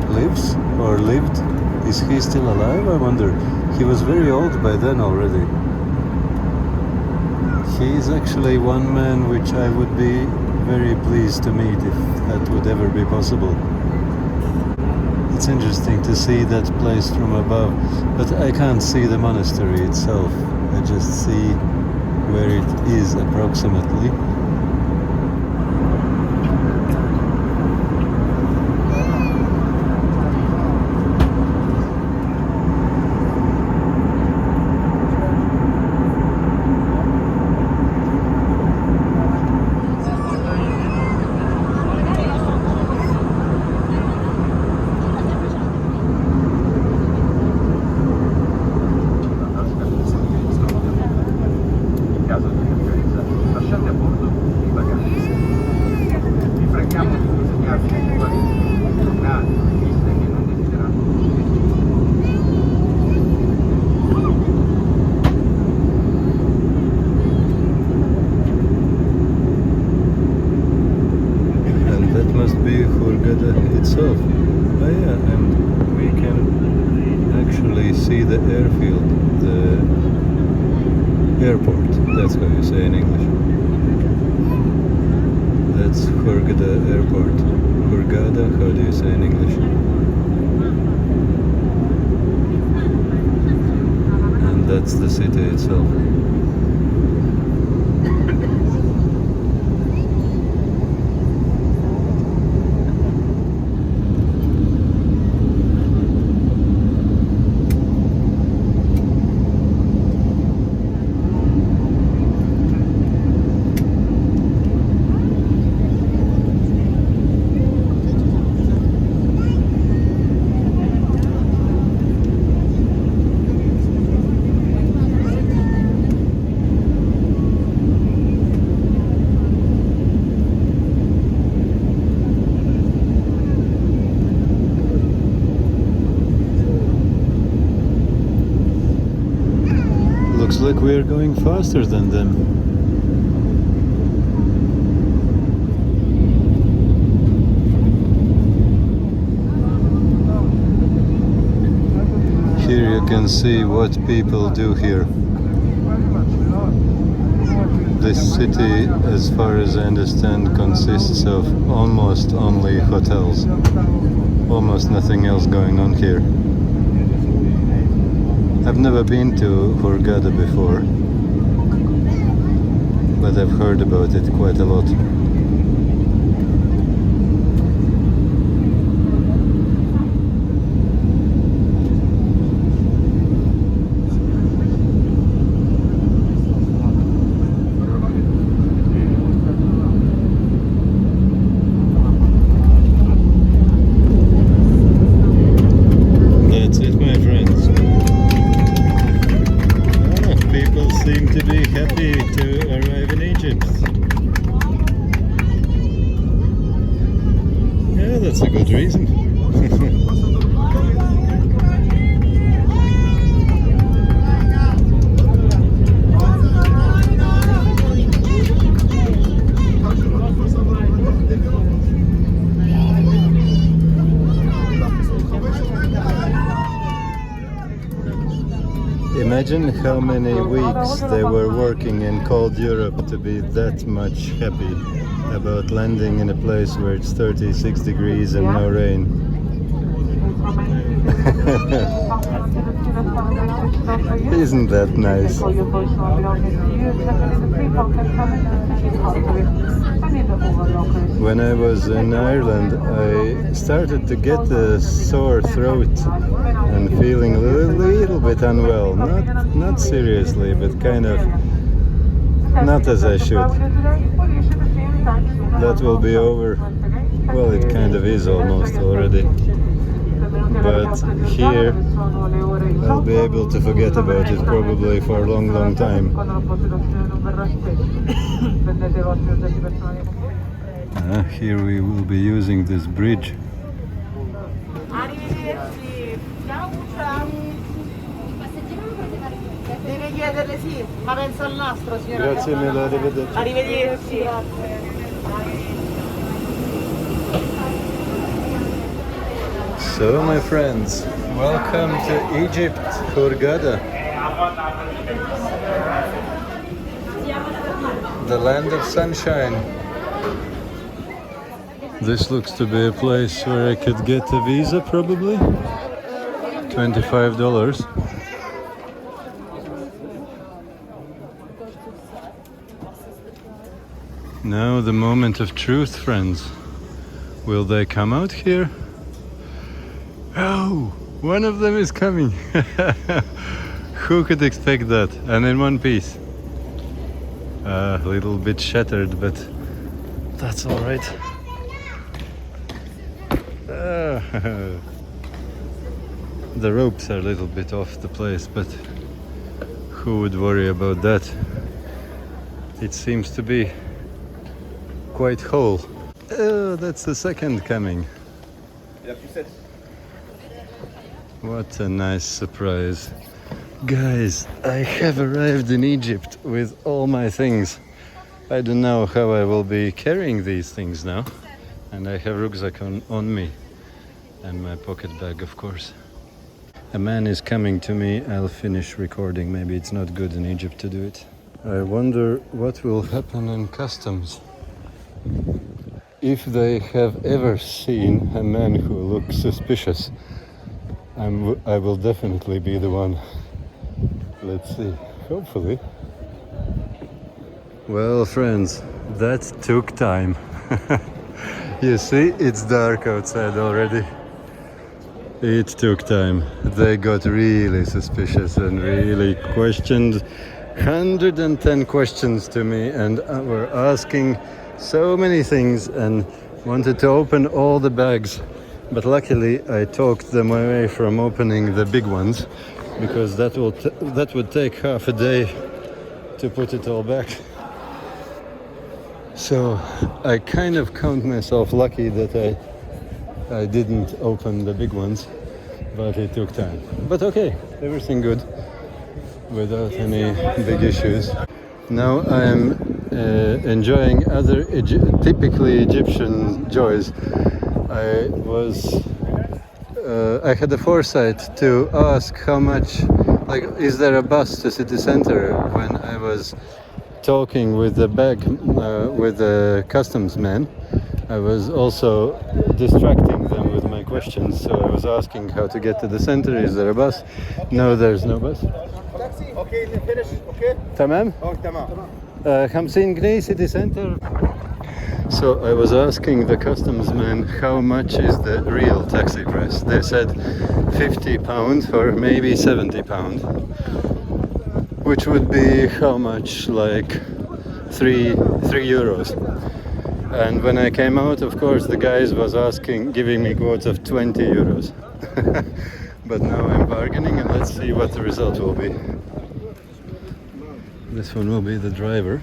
S1: Lives? Or lived? Is he still alive? I wonder. He was very old by then already. He is actually one man which I would be very pleased to meet if that would ever be possible. It's interesting to see that place from above, but I can't see the monastery itself. I just see where it is approximately. Itself. Oh yeah, and we can actually see the airfield, the airport, that's how you say in English. That's Hurghada Airport. Hurghada, how do you say in English? And that's the city itself. Looks like we're going faster than them. Here you can see what people do here. This city, as far as I understand, consists of almost only hotels. Almost nothing else going on here. I've never been to Hurghada before, but I've heard about it quite a lot. That's it, my friends. People seem to be happy to arrive in Egypt. Yeah, that's a good reason. Imagine how many weeks they were working in cold Europe to be that much happy about landing in a place where it's 36 degrees and no rain. Isn't that nice? when I was in Ireland, I started to get a sore throat and feeling a little bit unwell. Not seriously, but kind of not as I should. That will be over. Well, it kind of is almost already. But here I'll be able to forget about it probably for a long time. Here we will be using this bridge. Grazie mille, arrivederci. Arrivederci. So my friends, welcome to Egypt, Hurghada, the land of sunshine. This looks to be a place where I could get a visa probably, $25. Now the moment of truth, friends. Will they come out here? Oh, one of them is coming. Who could expect that? And in one piece. A little bit shattered, but that's all right. The ropes are a little bit off the place, but who would worry about that? It seems to be quite whole. Oh, that's the second coming. What a nice surprise. Guys, I have arrived in Egypt with all my things. I don't know how I will be carrying these things now. And I have rucksack on me. And my pocket bag, of course. A man is coming to me. I'll finish recording. Maybe it's not good in Egypt to do it. I wonder what will happen in customs. If they have ever seen a man who looks suspicious, I will definitely be the one. Let's see. Hopefully. Well, friends, that took time. You see, it's dark outside already. It took time. They got really suspicious and really questioned 110 questions to me, and were asking so many things and wanted to open all the bags. But luckily I talked them away from opening the big ones, because that would take half a day to put it all back. So I kind of count myself lucky that I didn't open the big ones, but it took time. But okay, everything good, without any big issues. Now I'm enjoying other typically Egyptian joys. I had the foresight to ask how much, like, is there a bus to city center, when I was talking with the with the customs man. I was also distracting them with my questions, so I was asking how to get to the center. Is there a bus? No, there's no bus.
S2: Okay, finish. Okay.
S1: تمام?
S2: Oh, tamam.
S1: 50 جنيه city center. So I was asking the customs man how much is the real taxi price. They said £50 or maybe £70, which would be how much, like 3 euros. And when I came out, of course, the guys was giving me quotes of 20 euros. But now I'm bargaining, and let's see what the result will be. This one will be the driver.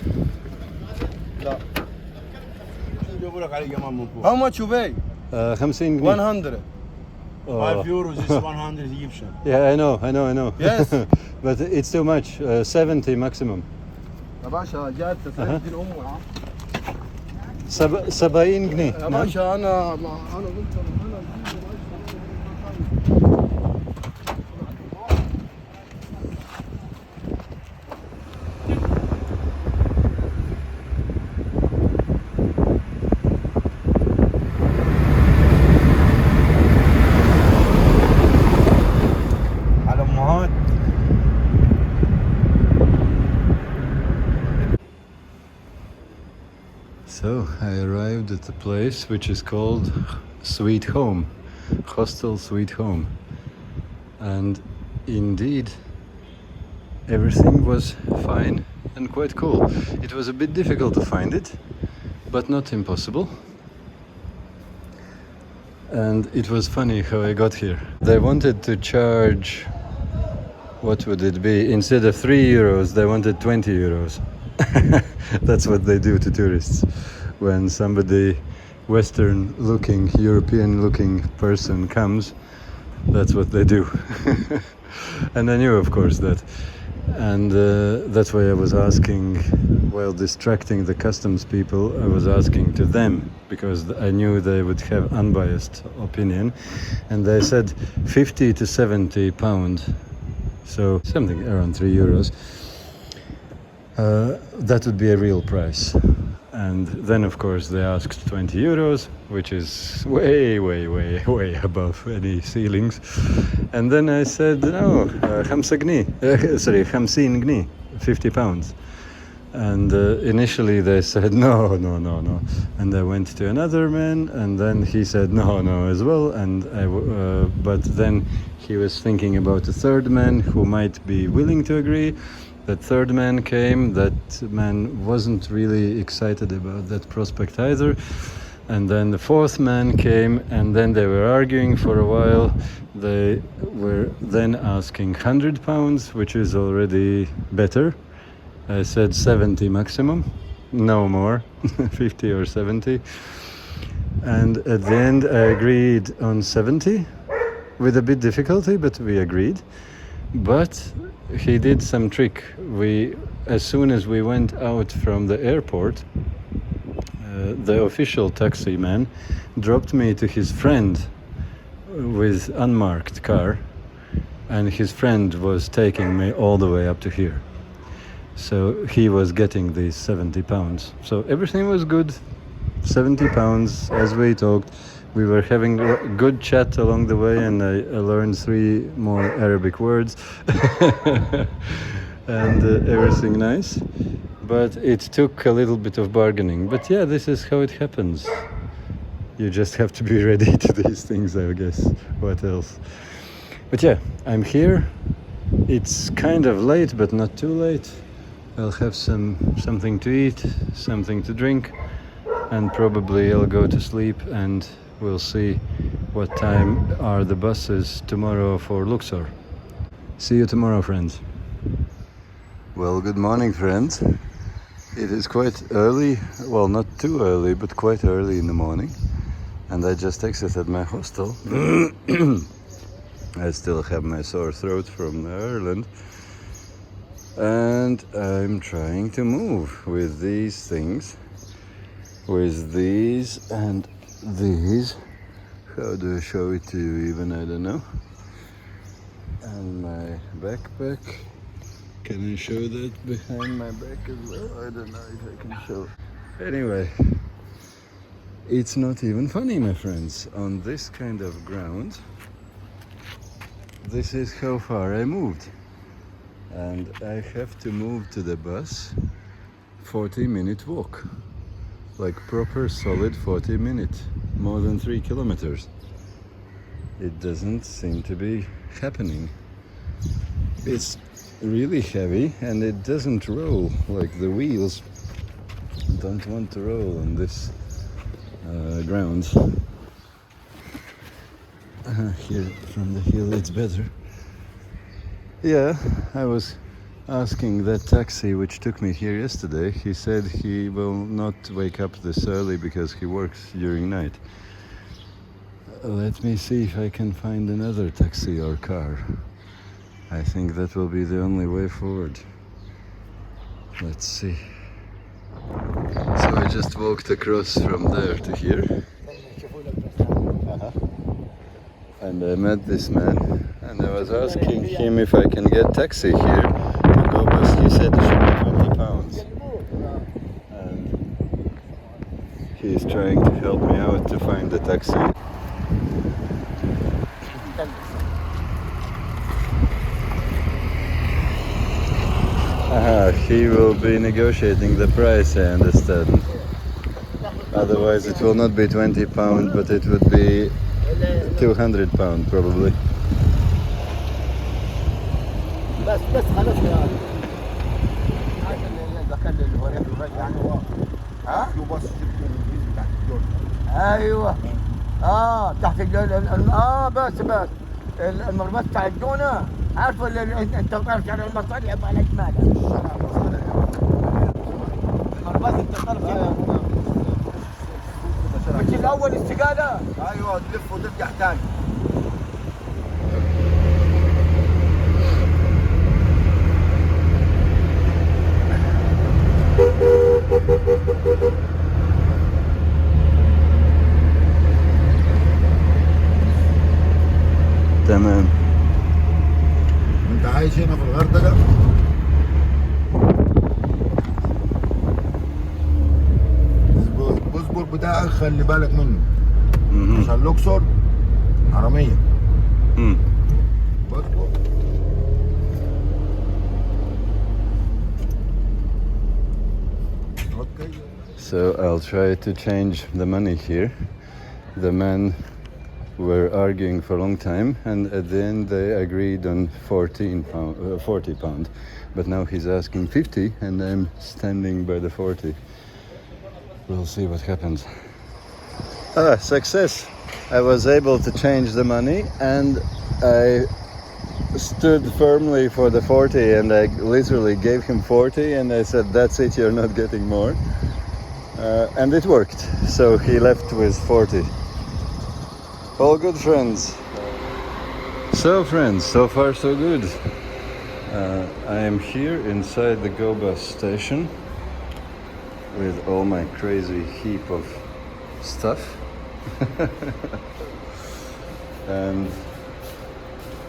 S2: How much you pay?
S1: 50 جنيه.
S2: 100.
S1: Oh.
S2: 5 euros is 100 Egyptian.
S1: Yeah, I know.
S2: Yes.
S1: But it's too much. 70 maximum.
S2: يا باشا جات 30 أمه.
S1: 70 جنيه.
S2: يا باشا أنا قلت
S1: So I arrived at the place which is called Sweet Home, Hostel Sweet Home, and indeed everything was fine and quite cool. It was a bit difficult to find it, but not impossible. And it was funny how I got here. They wanted to charge, what would it be? Instead of 3 euros, they wanted 20 euros. That's what they do to tourists. When somebody Western looking, European looking person comes, that's what they do. And I knew, of course, that. And that's why I was asking, while distracting the customs people, I was asking to them, because I knew they would have unbiased opinion. And they said 50 to 70 pound, so something around 3 euros. That would be a real price. And then, of course, they asked 20 euros, which is way, way, way, way above any ceilings. And then I said, no, 50 gni, 50 pounds. And initially they said, no. And I went to another man, and then he said, no as well. And but then he was thinking about a third man who might be willing to agree. That third man came, that man wasn't really excited about that prospect either. And then the fourth man came, and then they were arguing for a while. They were then asking 100 pounds, which is already better. I said 70 maximum, no more, 50 or 70. And at the end I agreed on 70, with a bit difficulty, but we agreed. But he did some trick. As soon as we went out from the airport, the official taxi man dropped me to his friend with unmarked car, and his friend was taking me all the way up to here. So he was getting these 70 pounds. So everything was good. 70 pounds as we talked. We were having a good chat along the way, and I learned 3 more Arabic words. And everything nice. But it took a little bit of bargaining. But yeah, this is how it happens. You just have to be ready to these things, I guess. What else? But yeah, I'm here. It's kind of late, but not too late. I'll have something to eat, something to drink, and probably I'll go to sleep, and we'll see what time are the buses tomorrow for Luxor. See you tomorrow, friends. Well, good morning, friends. It is quite early, well, not too early, but quite early in the morning, and I just exited my hostel. I still have my sore throat from Ireland, and I'm trying to move with these things, with these and these. How do I show it to you even? I don't know. And my backpack. Can I show that behind my back as well? I don't know if I can show. Anyway, it's not even funny, my friends. On this kind of ground, this is how far I moved. And I have to move to the bus 40-minute walk. Like proper solid 40 minutes, more than 3 kilometers. It doesn't seem to be happening. It's really heavy, and it doesn't roll. Like the wheels don't want to roll on this ground. Here from the hill it's better. Yeah, I was asking that taxi which took me here yesterday. He said he will not wake up this early because he works during night. Let me see if I can find another taxi or car. I think that will be the only way forward. Let's see. So I just walked across from there to here. And I met this man, and I was asking him if I can get taxi here to go bus. He said it should be 20 pounds. And he's trying to help me out to find the taxi. He will be negotiating the price, I understand. Otherwise it will not be 20 pound, but it would be 200 pound probably.
S2: بس خلاص يا عارف اللي دخل اللي هو الراجل يعني هو ها شو بص جبت الانجليزي تحت الدور ايوه تحت بس المربط بتاع الدونه عارفه اللي انت طالع شارع المصاري يبقى على شمالك المربط انت طالع مش الاول استقاله ايوه تلف وترجع ثاني
S1: تمام.
S2: انت عايش هنا في الغردقه الباسبور بتاعك خلي بالك منه عشان الاقصر حراميه باسبور اوكي.
S1: So I'll try to change the money here. The men were arguing for a long time, and at the end they agreed on 40 pound. But now he's asking 50, and I'm standing by the 40. We'll see what happens. Success! I was able to change the money, and I stood firmly for the 40, and I literally gave him 40, and I said, "That's it, you're not getting more." And it worked. So he left with 40. All good, friends. So friends, so far so good. I am here inside the Go Bus station with all my crazy heap of stuff. And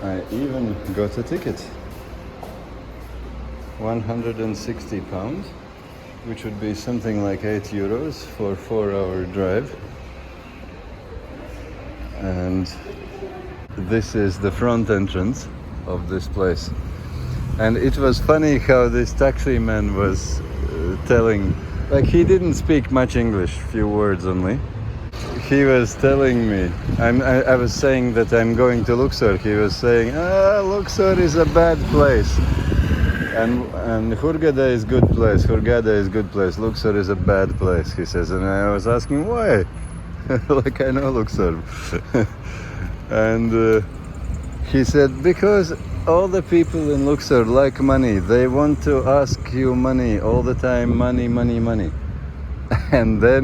S1: I even got a ticket. 160 pounds, which would be something like €8 for a 4-hour drive. And this is the front entrance of this place. And it was funny how this taxi man was telling, like, he didn't speak much English, few words only. He was telling me, I was saying that I'm going to Luxor. He was saying, Luxor is a bad place. And Hurghada is good place. Hurghada is good place. Luxor is a bad place, he says. And I was asking why. Like I know Luxor. And he said, because all the people in Luxor like money. They want to ask you money all the time. Money, money, money. And then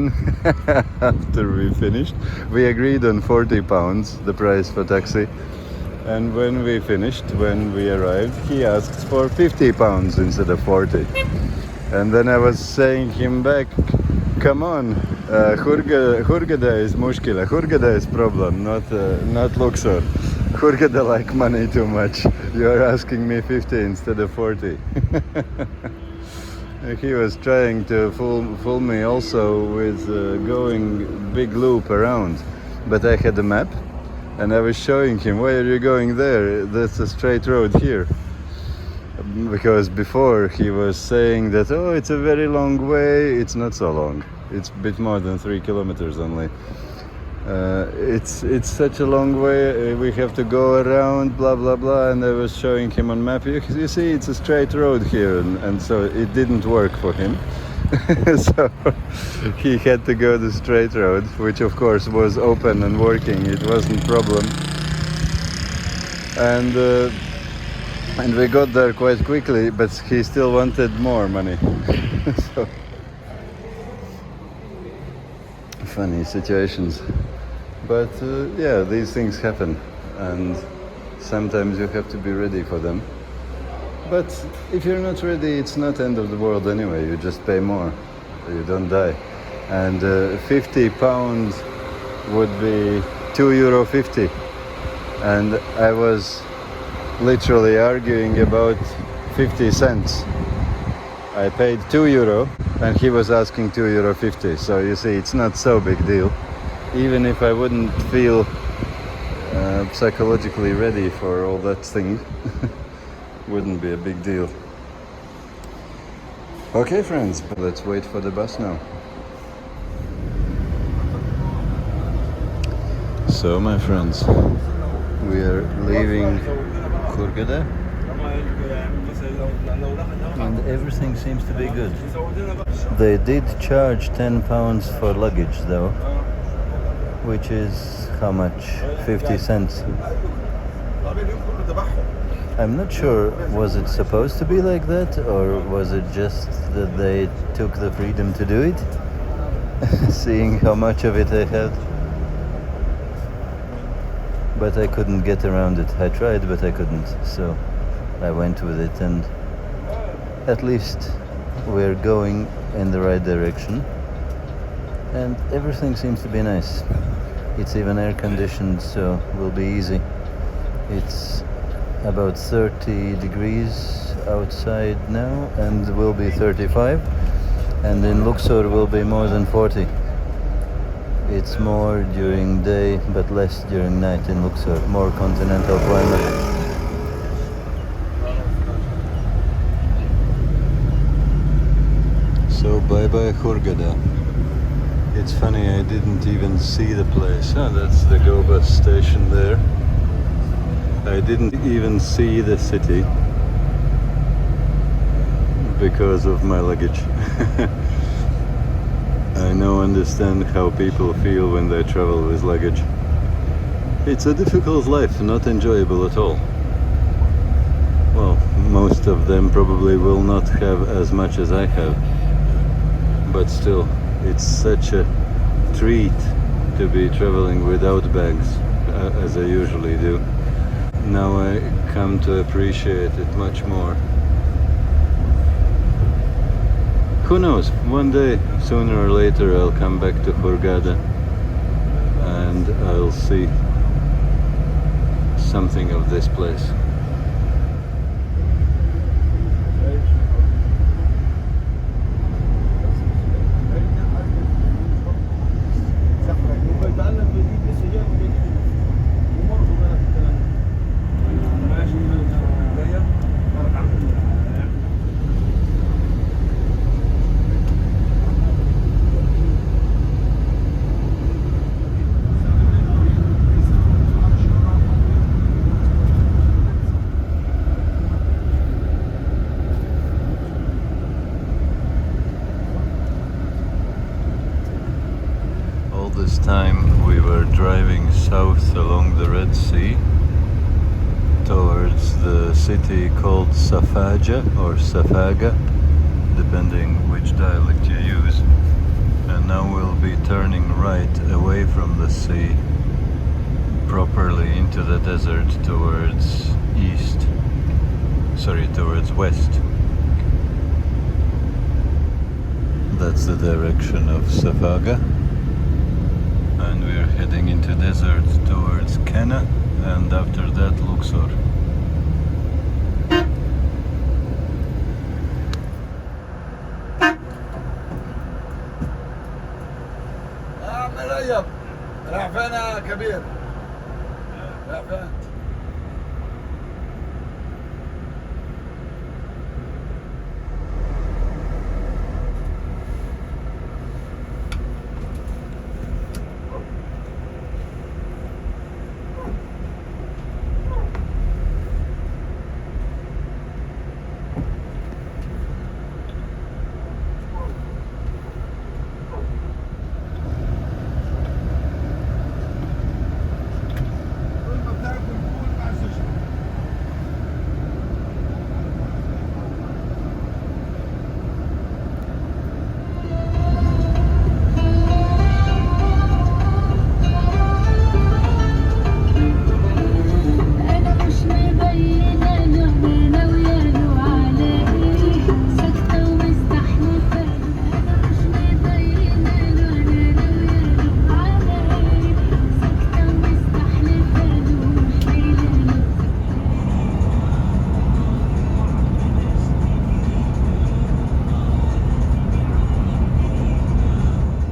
S1: after we finished, we agreed on 40 pounds, the price for taxi. And when we finished, when we arrived, he asked for 50 pounds instead of 40. And then I was saying him back, come on, Hurghada is mushkila, Hurghada is problem, not Luxor. Hurghada like money too much. You are asking me 50 instead of 40. He was trying to fool me also with going big loop around. But I had a map. And I was showing him, why are you going there? That's a straight road here. Because before he was saying that, oh, it's a very long way. It's not so long. It's a bit more than 3 kilometers only. It's such a long way. We have to go around, blah, blah, blah. And I was showing him on map. You see, it's a straight road here. And so it didn't work for him. So he had to go the straight road, which of course was open and working. It wasn't a problem. And we got there quite quickly, but he still wanted more money. So funny situations. But yeah, these things happen, and sometimes you have to be ready for them. But if you're not ready, it's not end of the world anyway. You just pay more. You don't die. And 50 pounds would be €2.50. And I was literally arguing about 50 cents. I paid €2 and he was asking €2.50. So you see, it's not so big deal. Even if I wouldn't feel psychologically ready for all that thing. Wouldn't be a big deal. Okay, friends, let's wait for the bus now. So, my friends, we are leaving Hurghada, and everything seems to be good. They did charge £10 for luggage though, which is how much? 50 cents. I'm not sure, was it supposed to be like that, or was it just that they took the freedom to do it, seeing how much of it I had? But I couldn't get around it. I tried, but I couldn't, so I went with it, and at least we're going in the right direction, and everything seems to be nice. It's even air conditioned, so will be easy. It's about 30 degrees outside now, and will be 35, and in Luxor will be more than 40. It's more during day but less during night in Luxor, more continental climate. So bye bye Hurghada. It's funny, I didn't even see the place. Oh, that's the Go bus station there. I didn't even see the city because of my luggage. I now understand how people feel when they travel with luggage. It's a difficult life, not enjoyable at all. Well, most of them probably will not have as much as I have, but still, it's such a treat to be traveling without bags, as I usually do. Now I come to appreciate it much more. Who knows, one day, sooner or later, I'll come back to Hurghada and I'll see something of this place. This time we were driving south along the Red Sea towards the city called Safaja or Safaga, depending which dialect you use, and now we'll be turning right away from the sea properly into the desert towards towards west. That's the direction of Safaga. And we're heading into desert towards Kena, and after that Luxor.
S2: مريب راح فين يا كبير؟ راح فين؟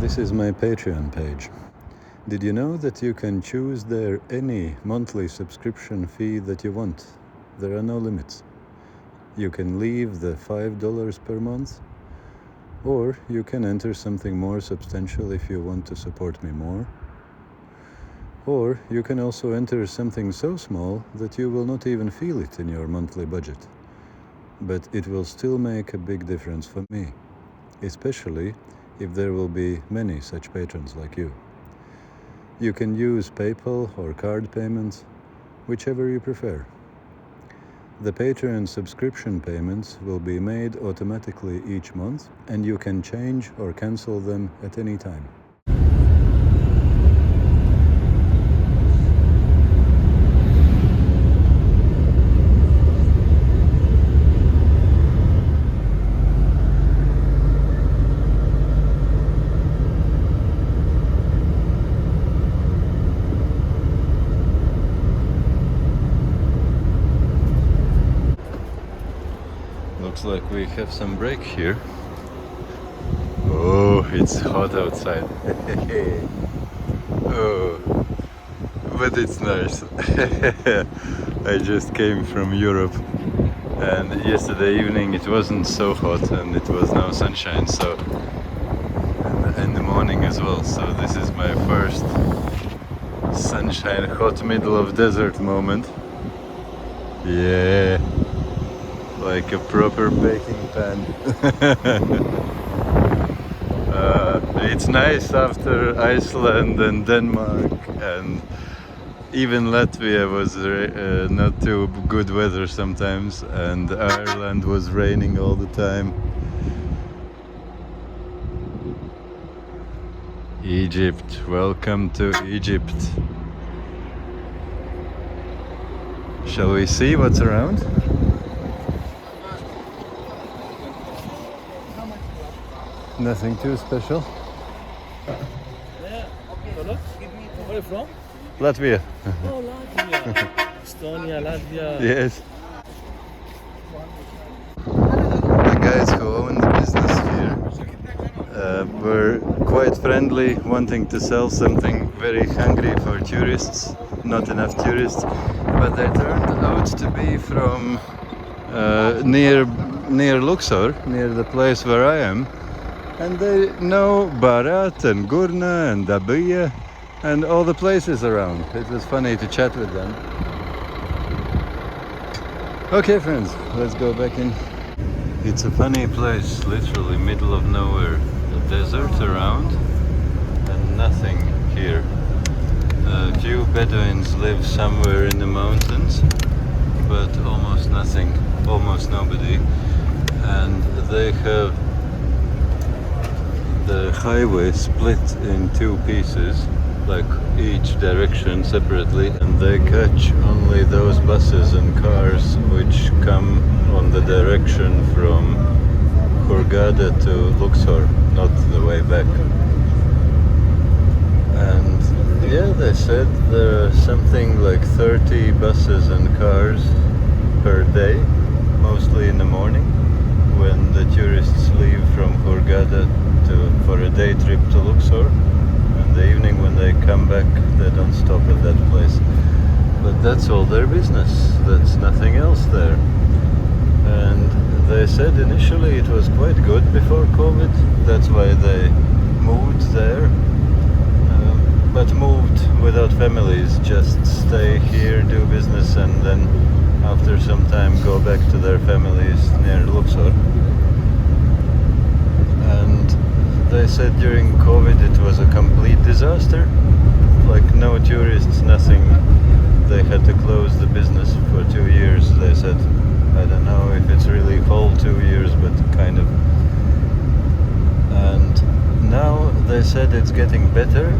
S1: This is my Patreon page. Did you know that you can choose there any monthly subscription fee that you want? There are no limits. You can leave the $5 per month, or you can enter something more substantial if you want to support me more. Or you can also enter something so small that you will not even feel it in your monthly budget. But it will still make a big difference for me, especially if there will be many such patrons like you. You can use PayPal or card payments, whichever you prefer. The Patreon subscription payments will be made automatically each month, and you can change or cancel them at any time. Looks like we have some break here. Oh, it's hot outside. Oh, but it's nice. I just came from Europe, and yesterday evening it wasn't so hot, and it was now sunshine, so in the morning as well. So this is my first sunshine, hot middle of desert moment. Yeah. Like a proper baking pan. It's nice after Iceland and Denmark, and even Latvia was not too good weather sometimes, and Ireland was raining all the time. Egypt, welcome to Egypt. Shall we see what's around? Nothing too special.
S3: Yeah. Hello? Where are you from?
S1: Latvia.
S3: Oh, Latvia. Estonia, Latvia.
S1: Yes. The guys who own the business here were quite friendly, wanting to sell something, very hungry for tourists, not enough tourists, but they turned out to be from near Luxor, near the place where I am. And they know Barat and Gurna and Dabiya and all the places around. It was funny to chat with them. Okay friends, let's go back in. It's a funny place, literally middle of nowhere. The desert around and nothing here. A few Bedouins live somewhere in the mountains, but almost nothing, almost nobody. And they have the highway split in two pieces, like each direction separately, and they catch only those buses and cars which come on the direction from Hurghada to Luxor, not the way back. And yeah, they said there are something like 30 buses and cars per day, mostly in the morning, when the tourists leave from Hurghada for a day trip to Luxor, and the evening when they come back they don't stop at that place. But that's all their business, that's nothing else there. And they said initially it was quite good before COVID, that's why they moved there, but moved without families, just stay here, do business, and then after some time go back to their families near Luxor. And they said during COVID it was a complete disaster, like no tourists, nothing. They had to close the business for 2 years, they said. I don't know if it's really whole 2 years, but kind of. And now they said it's getting better.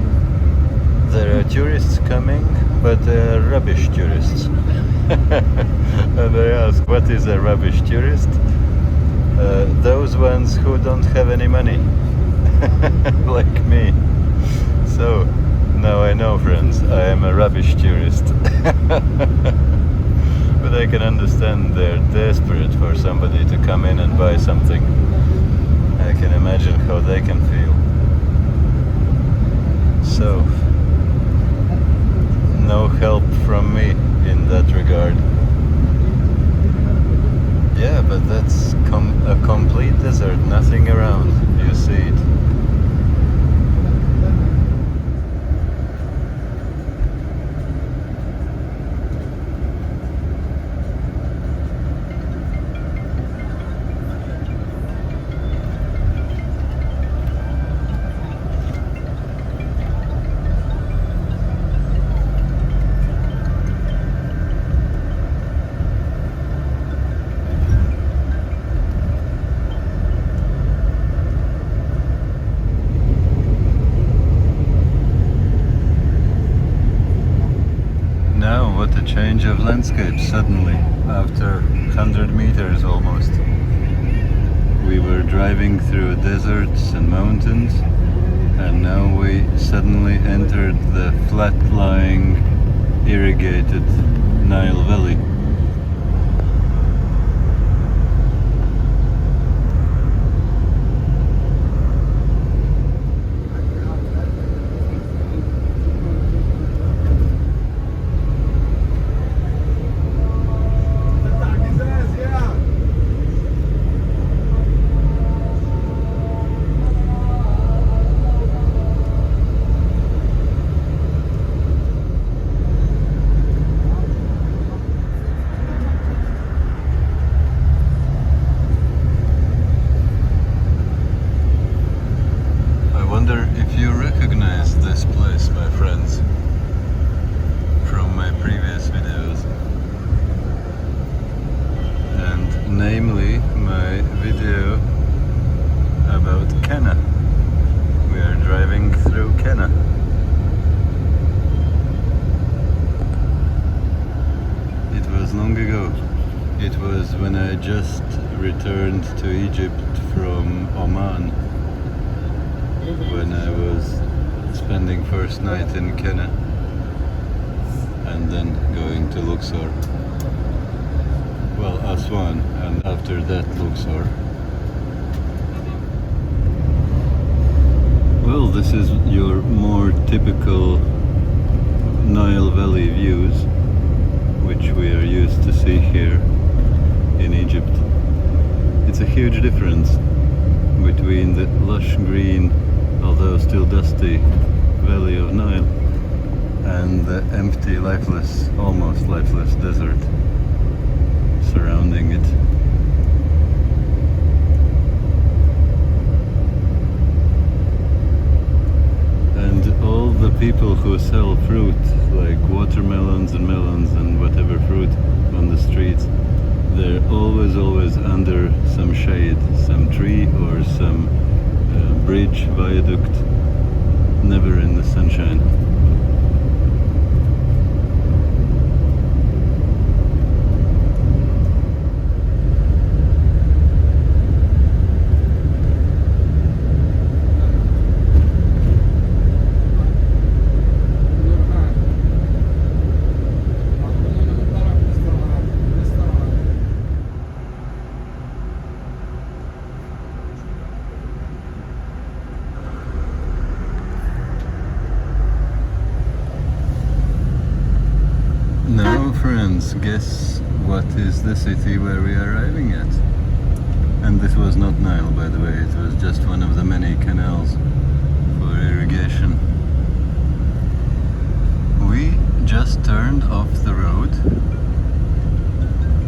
S1: There are tourists coming, but they are rubbish tourists. And I asked, what is a rubbish tourist? Those ones who don't have any money. Like me. So now I know, friends, I am a rubbish tourist. But I can understand they're desperate for somebody to come in and buy something. I can imagine how they can feel. So no help from me in that regard. Yeah, but that's a complete desert, nothing around. You see it. change of landscape suddenly, after 100 meters almost. We were driving through deserts and mountains, and now we suddenly entered the flat-lying, irrigated Nile Valley. I wonder if you recognize this place, my friends, from my previous videos, and namely my video about Kenna. We are driving through Kenna. It was long ago. It was when I just returned to Egypt from Oman, when I was spending first night in Kenna and then going to Luxor. Well, Aswan, and after that Luxor. Well, this is your more typical Nile Valley views, which we are used to see here in Egypt. It's a huge difference between the lush green, although still dusty, valley of Nile and the empty, lifeless, almost lifeless desert surrounding it. And all the people who sell fruit, like watermelons and melons and whatever fruit on the streets, they're always under some shade, some tree or some bridge, viaduct, never in the sunshine. Now, friends, guess what is the city where we are arriving at? And this was not Nile, by the way, it was just one of the many canals for irrigation. We just turned off the road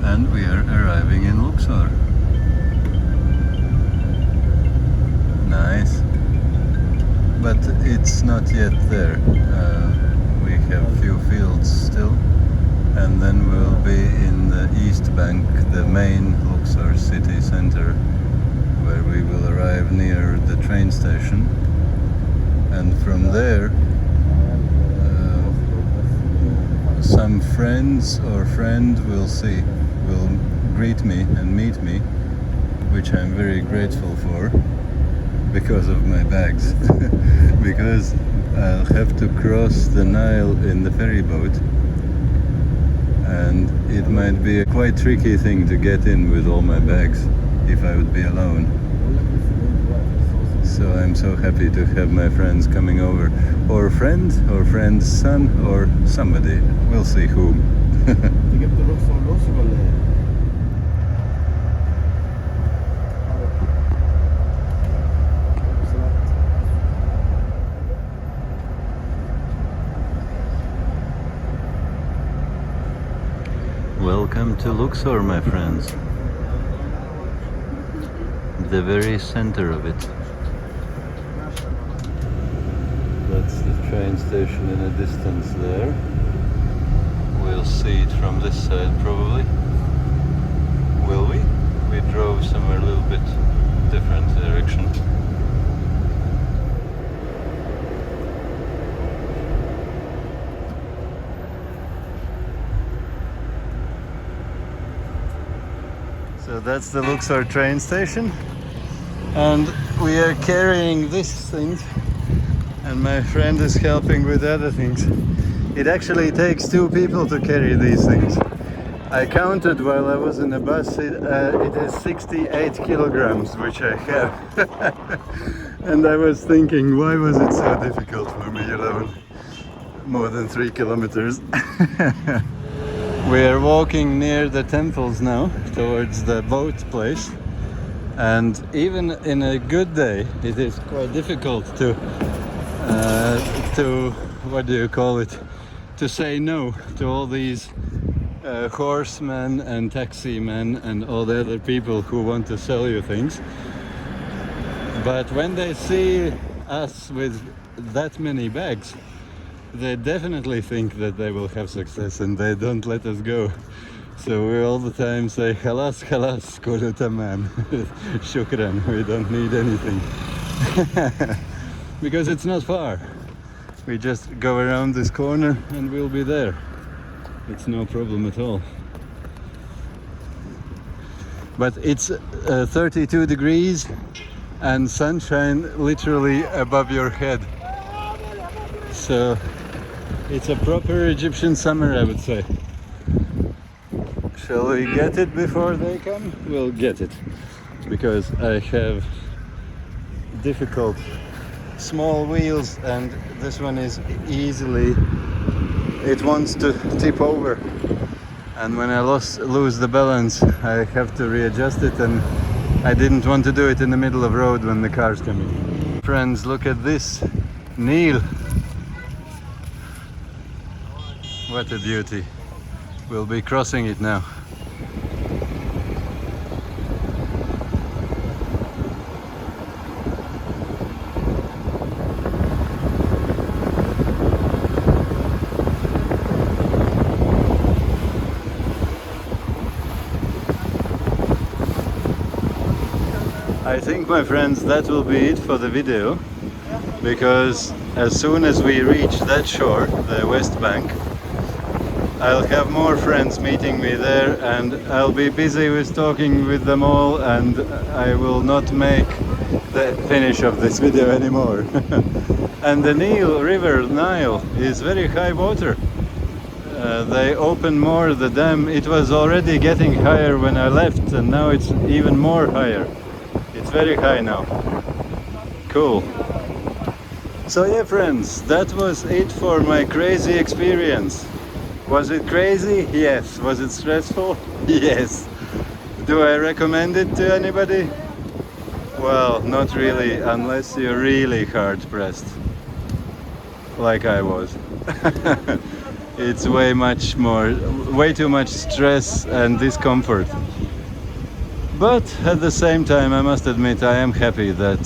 S1: and we are arriving in Luxor. Nice. But it's not yet there. We have few fields still. And then we'll be in the east bank, the main Luxor city center, where we will arrive near the train station. And from there, some friends or friend will greet me and meet me, which I'm very grateful for, because of my bags. Because I'll have to cross the Nile in the ferry boat. And it might be a quite tricky thing to get in with all my bags if I would be alone. So I'm so happy to have my friends coming over, or friend's son, or somebody. We'll see whom. Welcome to Luxor, my friends. The very center of it. That's the train station in a distance there. We'll see it from this side probably. Will we? We drove somewhere a little bit different direction. So that's the Luxor train station. And we are carrying these things, and my friend is helping with other things. It actually takes 2 people to carry these things. I counted while I was in the bus, it is 68 kilograms which I have. And I was thinking, why was it so difficult for me alone? More than 3 kilometers. We are walking near the temples now, towards the boat place. And even in a good day, it is quite difficult to what do you call it? To say no to all these horsemen and taxi men and all the other people who want to sell you things. But when they see us with that many bags, they definitely think that they will have success, and they don't let us go. So we all the time say, "Halas, halas, kulu tamam." Shukran, we don't need anything. Because it's not far. We just go around this corner and we'll be there. It's no problem at all. But it's 32 degrees and sunshine literally above your head. So it's a proper Egyptian summer, I would say. Shall we get it before they come? We'll get it. Because I have difficult small wheels, and this one is easily, it wants to tip over. And when I lose the balance, I have to readjust it, and I didn't want to do it in the middle of the road when the car's coming. Friends, look at this Nile. What a beauty. We'll be crossing it now. I think, my friends, that will be it for the video, because as soon as we reach that shore, the West Bank, I'll have more friends meeting me there, and I'll be busy with talking with them all, and I will not make the finish of this video anymore. And the Nile is very high water. They opened more the dam. It was already getting higher when I left, and now it's even more higher. It's very high now. Cool. So yeah, friends, that was it for my crazy experience. Was it crazy? Yes. Was it stressful? Yes. Do I recommend it to anybody? Well, not really, unless you're really hard pressed, like I was. It's way too much stress and discomfort. But at the same time, I must admit, I am happy that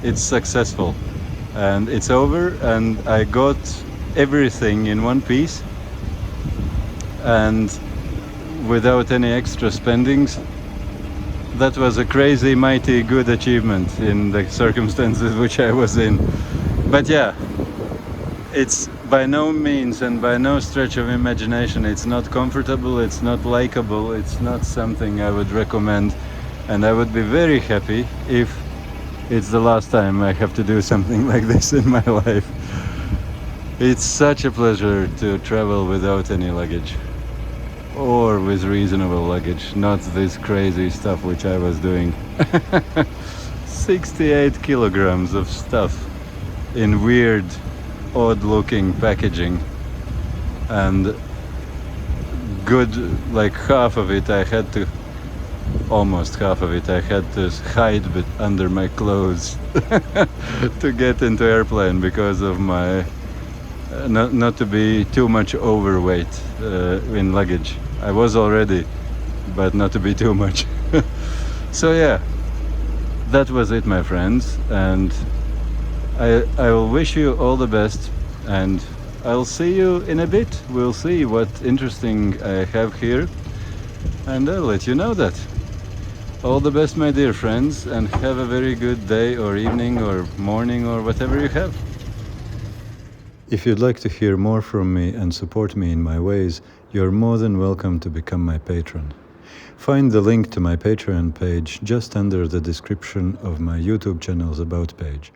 S1: it's successful and it's over, and I got everything in one piece and without any extra spendings. That was a crazy, mighty good achievement in the circumstances which I was in. But yeah, it's by no means and by no stretch of imagination, it's not comfortable, it's not likable, it's not something I would recommend, and I would be very happy if it's the last time I have to do something like this in my life. It's such a pleasure to travel without any luggage, or with reasonable luggage, not this crazy stuff which I was doing. 68 kilograms of stuff in weird, odd looking packaging, and good, like half of it I had to, almost half of it I had to hide under my clothes to get into airplane, because of my not to be too much overweight in luggage. I was already, but not to be too much. So yeah, that was it, my friends, and I will wish you all the best, and I'll see you in a bit. We'll see what interesting I have here, and I'll let you know that. All the best, my dear friends, and have a very good day or evening or morning or whatever you have. If you'd like to hear more from me and support me in my ways, you're more than welcome to become my patron. Find the link to my Patreon page just under the description of my YouTube channel's About page.